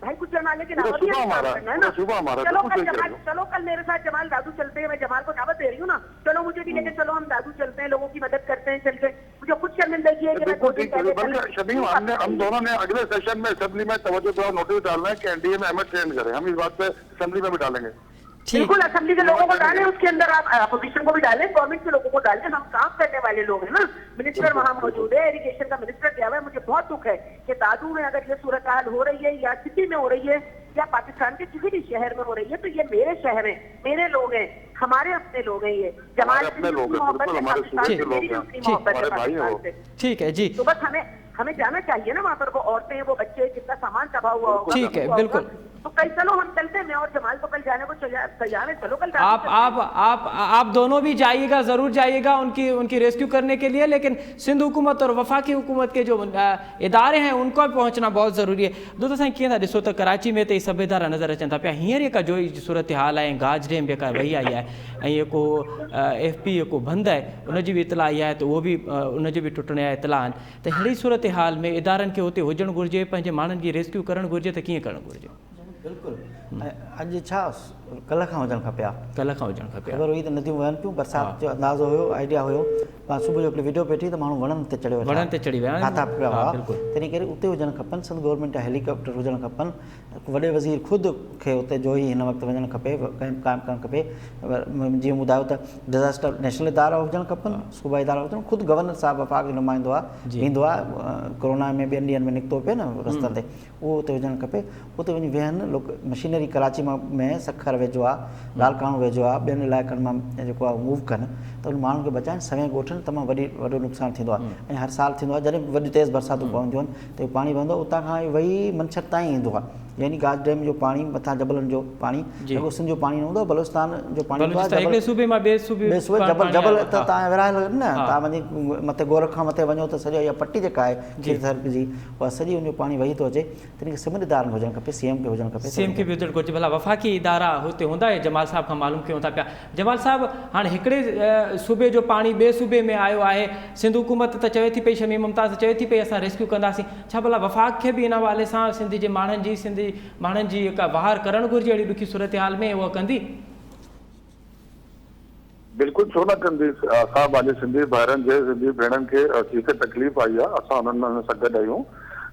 भाई, गुज्जर नाले के नाम करना है ना। चलो कल मेरे साथ जमाल दादू चलते हैं, मैं जमाल को दावत दे रही हूँ ना, चलो मुझे भी लेके चलो, हम दादू चलते हैं, लोगों की मदद करते हैं चल के। मुझे खुद शर्मिंदगी है कि शमीम, हम दोनों ने अगले सेशन में असेंबली में तवज्जो पर नोटिस डालना है कि एनडीए में अहमद ट्रेंड करें, हम इस बात पे असेंबली में भी डालेंगे। बिल्कुल, असेंबली के लोगों को डालें, उसके अंदर आप अपोजिशन को भी डालें, गवर्नमेंट के लोगों को डालें, हम काम करने वाले लोग हैं ना। मिनिस्टर वहाँ मौजूद है, इरिगेशन का मिनिस्टर गया हुआ है। मुझे बहुत दुख है कि दादू में अगर ये सूरत हाल हो रही है, या सिटी में हो रही है, या पाकिस्तान के किसी भी शहर में हो रही है, तो ये मेरे शहर है, मेरे लोग हैं, हमारे अपने लोग हैं। ये जमाल ठीक है जी, तो बस हमें जाना चाहिए ना वहाँ पर। वो औरतें हैं, वो बच्चे, कितना सामान तबाह हुआ होगा। ठीक है, बिल्कुल। तो कल चलो हम चलते हैं, मैं और जमाल को कल जाने को तैयार है। चलो कल आप दोनों भी जाइएगा, जरूर जाइएगा उनकी रेस्क्यू करने के लिए, लेकिन सिंध हुकूमत और वफाकी हुकूमत के जो इदारे हैं उनको भी पहुंचना बहुत ज़रूरी है। दोस्तों साईं, कीअं था ॾिसो त कराची में त सभु इदारा नज़र अचनि था पिया। हींअर जेका जो सूरत हाल आहे, गाज डेम जेका वही आई आहे, ऐं जेको FP जेको बंदि आहे उनजी बि इतला आई आहे, त उहो बि उनजे बि टुटण जा इतला आहिनि। त अहिड़ी सूरत हाल में इदारनि खे हुते हुजणु घुरिजे, पंहिंजे माण्हुनि जी रेस्क्यू करणु घुरिजे, त कीअं करणु घुरिजे? बिल्कुलु, अॼु छा कल्ह खां हुजणु खपे हा, कल्ह खां हुजणु खपे। ख़बर हुई त नदियूं वहनि पियूं, बरसाति जो अंदाज़ो हुयो, आइडिया हुयो। मां सुबुह जो हिकिड़ी वीडियो पेठी त माण्हू वणनि ते चढ़ी विया, किथा पिया हुआ। तंहिं करे उते हुजणु खपनि, संद गवर्नमेंट जा हेलीकॉप्टर हुजणु खपनि। वॾे वज़ीर ख़ुदि खे उते जो ई हिन वक़्तु वञणु खपे, क़ाइमु करणु खपे। जीअं ॿुधायो त डिज़ास्टर नेशनल इदारा हुजणु खपनि, सूबा इदारा हुजनि। ख़ुदि गवर्नर साहिबु वफ़ाक़ जो नुमाइंदो आहे, ईंदो आहे, कोरोना में ॿियनि ॾींहंनि में निकितो पिए न रस्तनि ते, उहो उते हुजणु खपे। उते वञी वेहनि, मशीनरी कराची में सखर वेझो आहे, लालकाणो वेझो आहे, ॿियनि इलाइक़नि मां जेको आहे मूव कनि, त उन माण्हुनि खे बचाइनि। सवें ॻोठनि तमामु वॾो नुक़सानु थींदो आहे, ऐं हर साल थींदो आहे जॾहिं वॾी तेज़ बरसातूं पवंदियूं आहिनि त पाणी वहंदो, उतां खां वही मंछर ताईं ईंदो आहे। यानी गाज डैम जो पाणी, मथां जबलनि जो पाणी, जेको सिंध जो पाणी न हूंदो, बलोचिस्तान जो पाणी हूंदो आहे, जबल त तव्हां विरहायल न, तव्हां वञी मथे गोरख खां मथे वञो त सॼो इहा पटी जेका आहे खीरथर जी, उहा सॼी उनजो पाणी वही थो अचे। तॾहिं सभिनी इदारनि हुजणु खपे, CM खे हुजणु खपे, CM खे बि हुजणु घुरिजे। भला वफ़ाक़ी इदारा हुते हूंदा आहे, जमाल साहिब खां मालूम कयूं था पिया। जमाल साहिब, हाणे हिकिड़े सूबे जो पाणी ॿिए सूबे में आयो आहे, सिंध हुकूमत त चवे थी पई, शमीम मुमताज़ चवे थी पई असां रेस्क्यू कंदासीं, छा भला वफ़ाक़ खे बि इन हवाले सां सिंध जे माण्हुनि जी जेका वहार करणु घुरिजे अहिड़ी ॾुखी सूरत हाल में, उहा कंदी? बिल्कुलु छो न कंदी। असां पंहिंजे सिंधी भाइरनि जे, सिंधी भेणनि खे जेके तकलीफ़ आई आहे, असां उन्हनि सां गॾु आहियूं।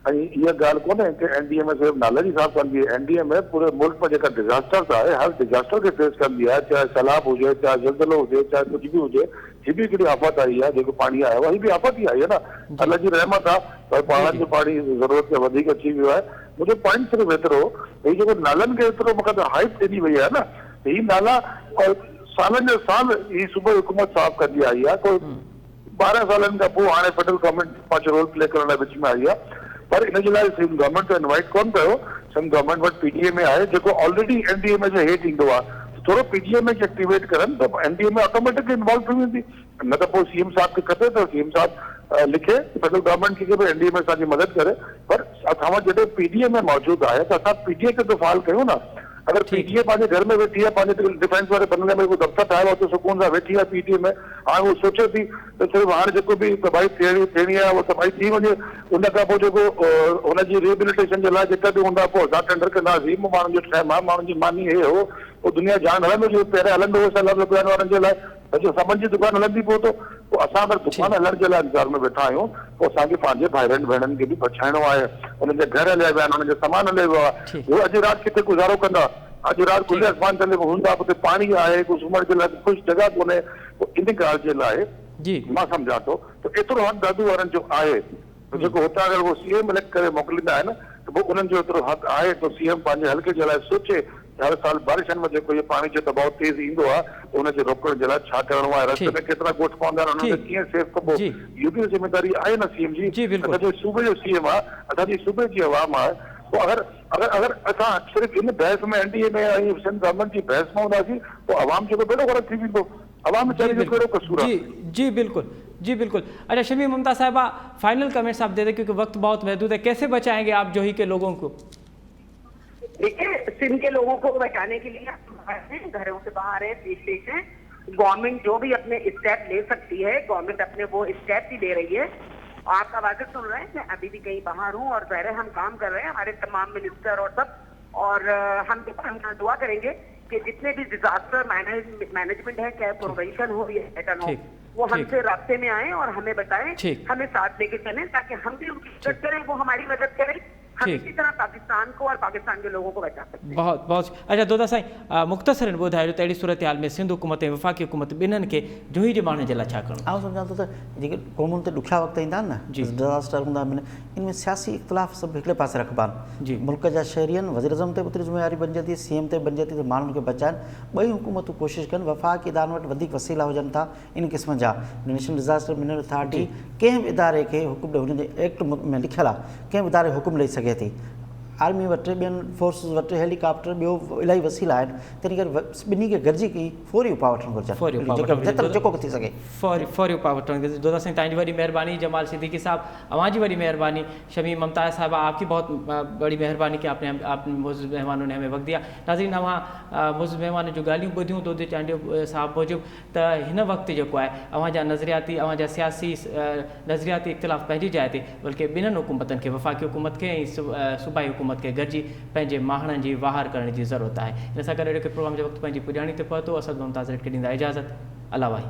ऐं इहा ॻाल्हि कोन्हे कि एनडीए में सिर्फ़ु नाले जी साफ़ कंदी आहे। एनडीए में पूरे मुल्क में जेका डिज़ास्टर्स आहे, हर डिज़ास्टर खे फेस कंदी आहे, चाहे सैलाब हुजे, चाहे ज़लज़लो हुजे, चाहे कुझु बि हुजे। हीअ बि हिकिड़ी आफ़त आई आहे, जेको पाणी आयो आहे, हीअ बि आफ़त ई आई आहे न, अल्लाह जी रहमत आहे। पर पहाड़नि जो पाणी ज़रूरत खां वधीक अची वियो आहे। मुंहिंजो पॉइंट सिर्फ़ु एतिरो, भई जेको नालनि खे एतिरो मूंखे हाइप ॾिनी वई आहे न, हीअ नाला सालनि जो साल ही सूबे हुकूमत साफ़ कंदी आई आहे। कोई 12 सालनि खां पोइ हाणे फेडरल गवर्नमेंट पंहिंजो रोल प्ले करण लाइ विच में आई आहे। पर इन जे लाइ गवर्नमेंट खे इनवाइट कोन कयो संघ गवर्नमेंट वटि पीडीए में आहे जेको ऑलरेडी एनडीए में जे हेठि ईंदो आहे, थोरो पीडीए में एक्टिवेट करनि त एनडीए में ऑटोमेटिकली इन्वॉल्व थी वेंदी। न त पोइ सीएम साहब खे खपे त सीएम साहब लिखे फेडरल गवर्नमेंट खे भी एनडीए में असांजी मदद करे, पर असां वटि जॾहिं पीडीए में मौजूद आहे त असां पीडीए खे तो फाल कयूं न। अगर पीडीए पंहिंजे घर में वेठी आहे, पंहिंजे डिफेंस वारे बंगले में कोई दफ़्तर ठाहियो आहे, सुकून सां वेठी आहे पीडीए में, हाणे उहो सोचे थी त सिर्फ़ु हाणे जेको बि तबाही थियणी आहे उहा तबाही थी वञे, उन खां पोइ जेको हुनजी रिहेबिलिटेशन जे लाइ जेका बि हूंदा पोइ असां टेंडर कंदासीं। माण्हुनि जो टाइम आहे, माण्हुनि जी मानी हे हो, पोइ दुनिया जान हलंदो, जो पहिरियों हलंदो हो सैलाब दुकान वारनि जे लाइ, सॼो सामान जी दुकान हलंदी पोइ पोइ असां अगरि दुकान हलण जे लाइ इंतज़ार में वेठा आहियूं, पोइ असांखे पंहिंजे भाइरनि भेणनि खे बि बचाइणो आहे। हुननि जे घर हलिया विया आहिनि, हुननि जो सामान हलियो वियो आहे, उहे अॼु राति किथे गुज़ारो कंदा, अॼु राति खुले आसमान तले हूंदा, उते पाणी आहे, कुझु सुम्हण जे लाइ कुझु जॻह कोन्हे। इन ॻाल्हि जे लाइ मां सम्झां थो त एतिरो हक़ दादू वारनि जो आहे, जेको हुतां अगरि उहो सीएम इलेक्ट करे मोकिलींदा आहिनि त पोइ उन्हनि जो एतिरो हक़ आहे त सीएम पंहिंजे हल्के जे लाइ सोचे हर साल बारिशनि में जेको इहो पाणी जो दबाव तेज़ ईंदो आहे हुनखे रोकण जे लाइ छा करिणो आहे, रस्ते में केतिरा ॻोठ पवंदा आहिनि, हुनखे कीअं सेफ कबो, इहो बि ज़िमेदारी आहे न सीएम जी। असांजे सूबे जो सीएम आहे, असांजी सूबे जी अवाम आहे। तो अगर असां सिर्फ़ु इन बहस में एनडीए में ऐं सिंध गवर्नमेंट जी बहस में हूंदासीं तो अवाम जो बेड़ो ग़लत थी वेंदो, अवाम वीचारी जो कहिड़ो कसूर आहे। जी बिल्कुल, जी बिल्कुल। अच्छा शमीम मुमताज साहिबा, फाइनल कमेंट्स आप दे दें क्योंकि वक्त बहुत महदूद है, कैसे बचाएंगे आप जोही के लोगों को? देखिए, सिंध के लोगों को बचाने के लिए हम घरों से बाहर है, देश है, गवर्नमेंट जो भी अपने स्टेप ले सकती है, गवर्नमेंट अपने वो स्टेप ही ले रही है। आपका वाक़ई सुन रहे हैं, मैं अभी भी कहीं बाहर हूँ और ज़ाहिर हम काम कर रहे हैं, हमारे तमाम मिनिस्टर और सब, और हम दुआ करेंगे कि जितने भी डिजास्टर मैनेजमेंट है, चाहे प्रोवेंशन हो या एटन हो, वो हमसे रास्ते में आए और हमें बताएं, हमें साथ लेके चलें ताकि हम भी उनकी मदद करें, वो हमारी मदद करें, हम इसी तरह पाकिस्तान को और पाकिस्तान के लोगों को बचा सकते हैं। बहुत बहुत अच्छा दोदा साईं, मुख़्तसरन ॿुधायो त अहिड़ी सूरत हाल में सिंध हुकूमत ऐं वफ़ाक़ी हुकूमत ॿिन्हिनि खे जोही जे माण्हुनि जे लाइ छा करिणो? आउं सम्झां थो त जेके क़ौमुनि ते ॾुखिया वक़्त ईंदा आहिनि न, डिज़ास्टर हूंदा आहिनि, इनमें सियासी इख़्तिलाफ़ सभु हिकिड़े पासे रखबा आहिनि। मुल्क जा शहरीअनि वज़ीर आज़म ते एतिरी ज़िम्मेवारी बणिजे थी, सीएम ते बणिजे थी त माण्हुनि खे बचाइनि। ॿई हुकूमतूं कोशिशि कनि, वफ़ाक़ी इदारनि वटि वधीक वसीला हुजनि था इन क़िस्म जा। नेशनल डिज़ास्टर मैनेजमेंट अथॉरिटी कंहिं बि इदारे खे हुकुम ॾे, हुनजे एक्ट में लिखियलु आहे, कंहिं बि इदारे हुकुम ॾेई सघे थी। आर्मी वटि, ॿियनि फोर्सिस वटि हेलीकॉप्टर, ॿियो इलाही वसीला आहिनि, तंहिं करे ॿिन्ही खे गॾिजी की फौरी उपाउ वठणु घुरिजनि, जेको थी सघे फौरी उपाउ वठणु घुरिजे। दोदा साईं तव्हांजी वॾी महिरबानी, जमाल सिद्दीकी साहब अवां वड़ी मेहरबानी, शमीम मुमताज़ साहबा आपकी बहुत बड़ी मेहरबानी कि आपने मोअज़्ज़ज़ मेहमानों ने हमें वक्त दिया। नाज़रीन, अवां मोअज़्ज़ज़ मेहमान जो ॻाल्हियूं ॿुधियूं दोदे चांडियो साहब मूजिबि त हिन वक़्तु जेको आहे अवां जा नज़रियाती, अवां जा सियासी नज़रियाती इख़्तिलाफ़ पंहिंजी जाइ ते, बल्कि ॿिन्हिनि हुकूमतनि खे, वफ़ाक़ी हुकूमत खे ऐं सूबाई हुकूमत खे गॾिजी पंहिंजे माण्हुनि जी वाहार करण जी ज़रूरत आहे। इन सां गॾु प्रोग्राम जो वक़्तु पंहिंजी पुॼाणी ते पहुतो। असद मुमताज़ खे ॾींदा इजाज़त। अला वाही।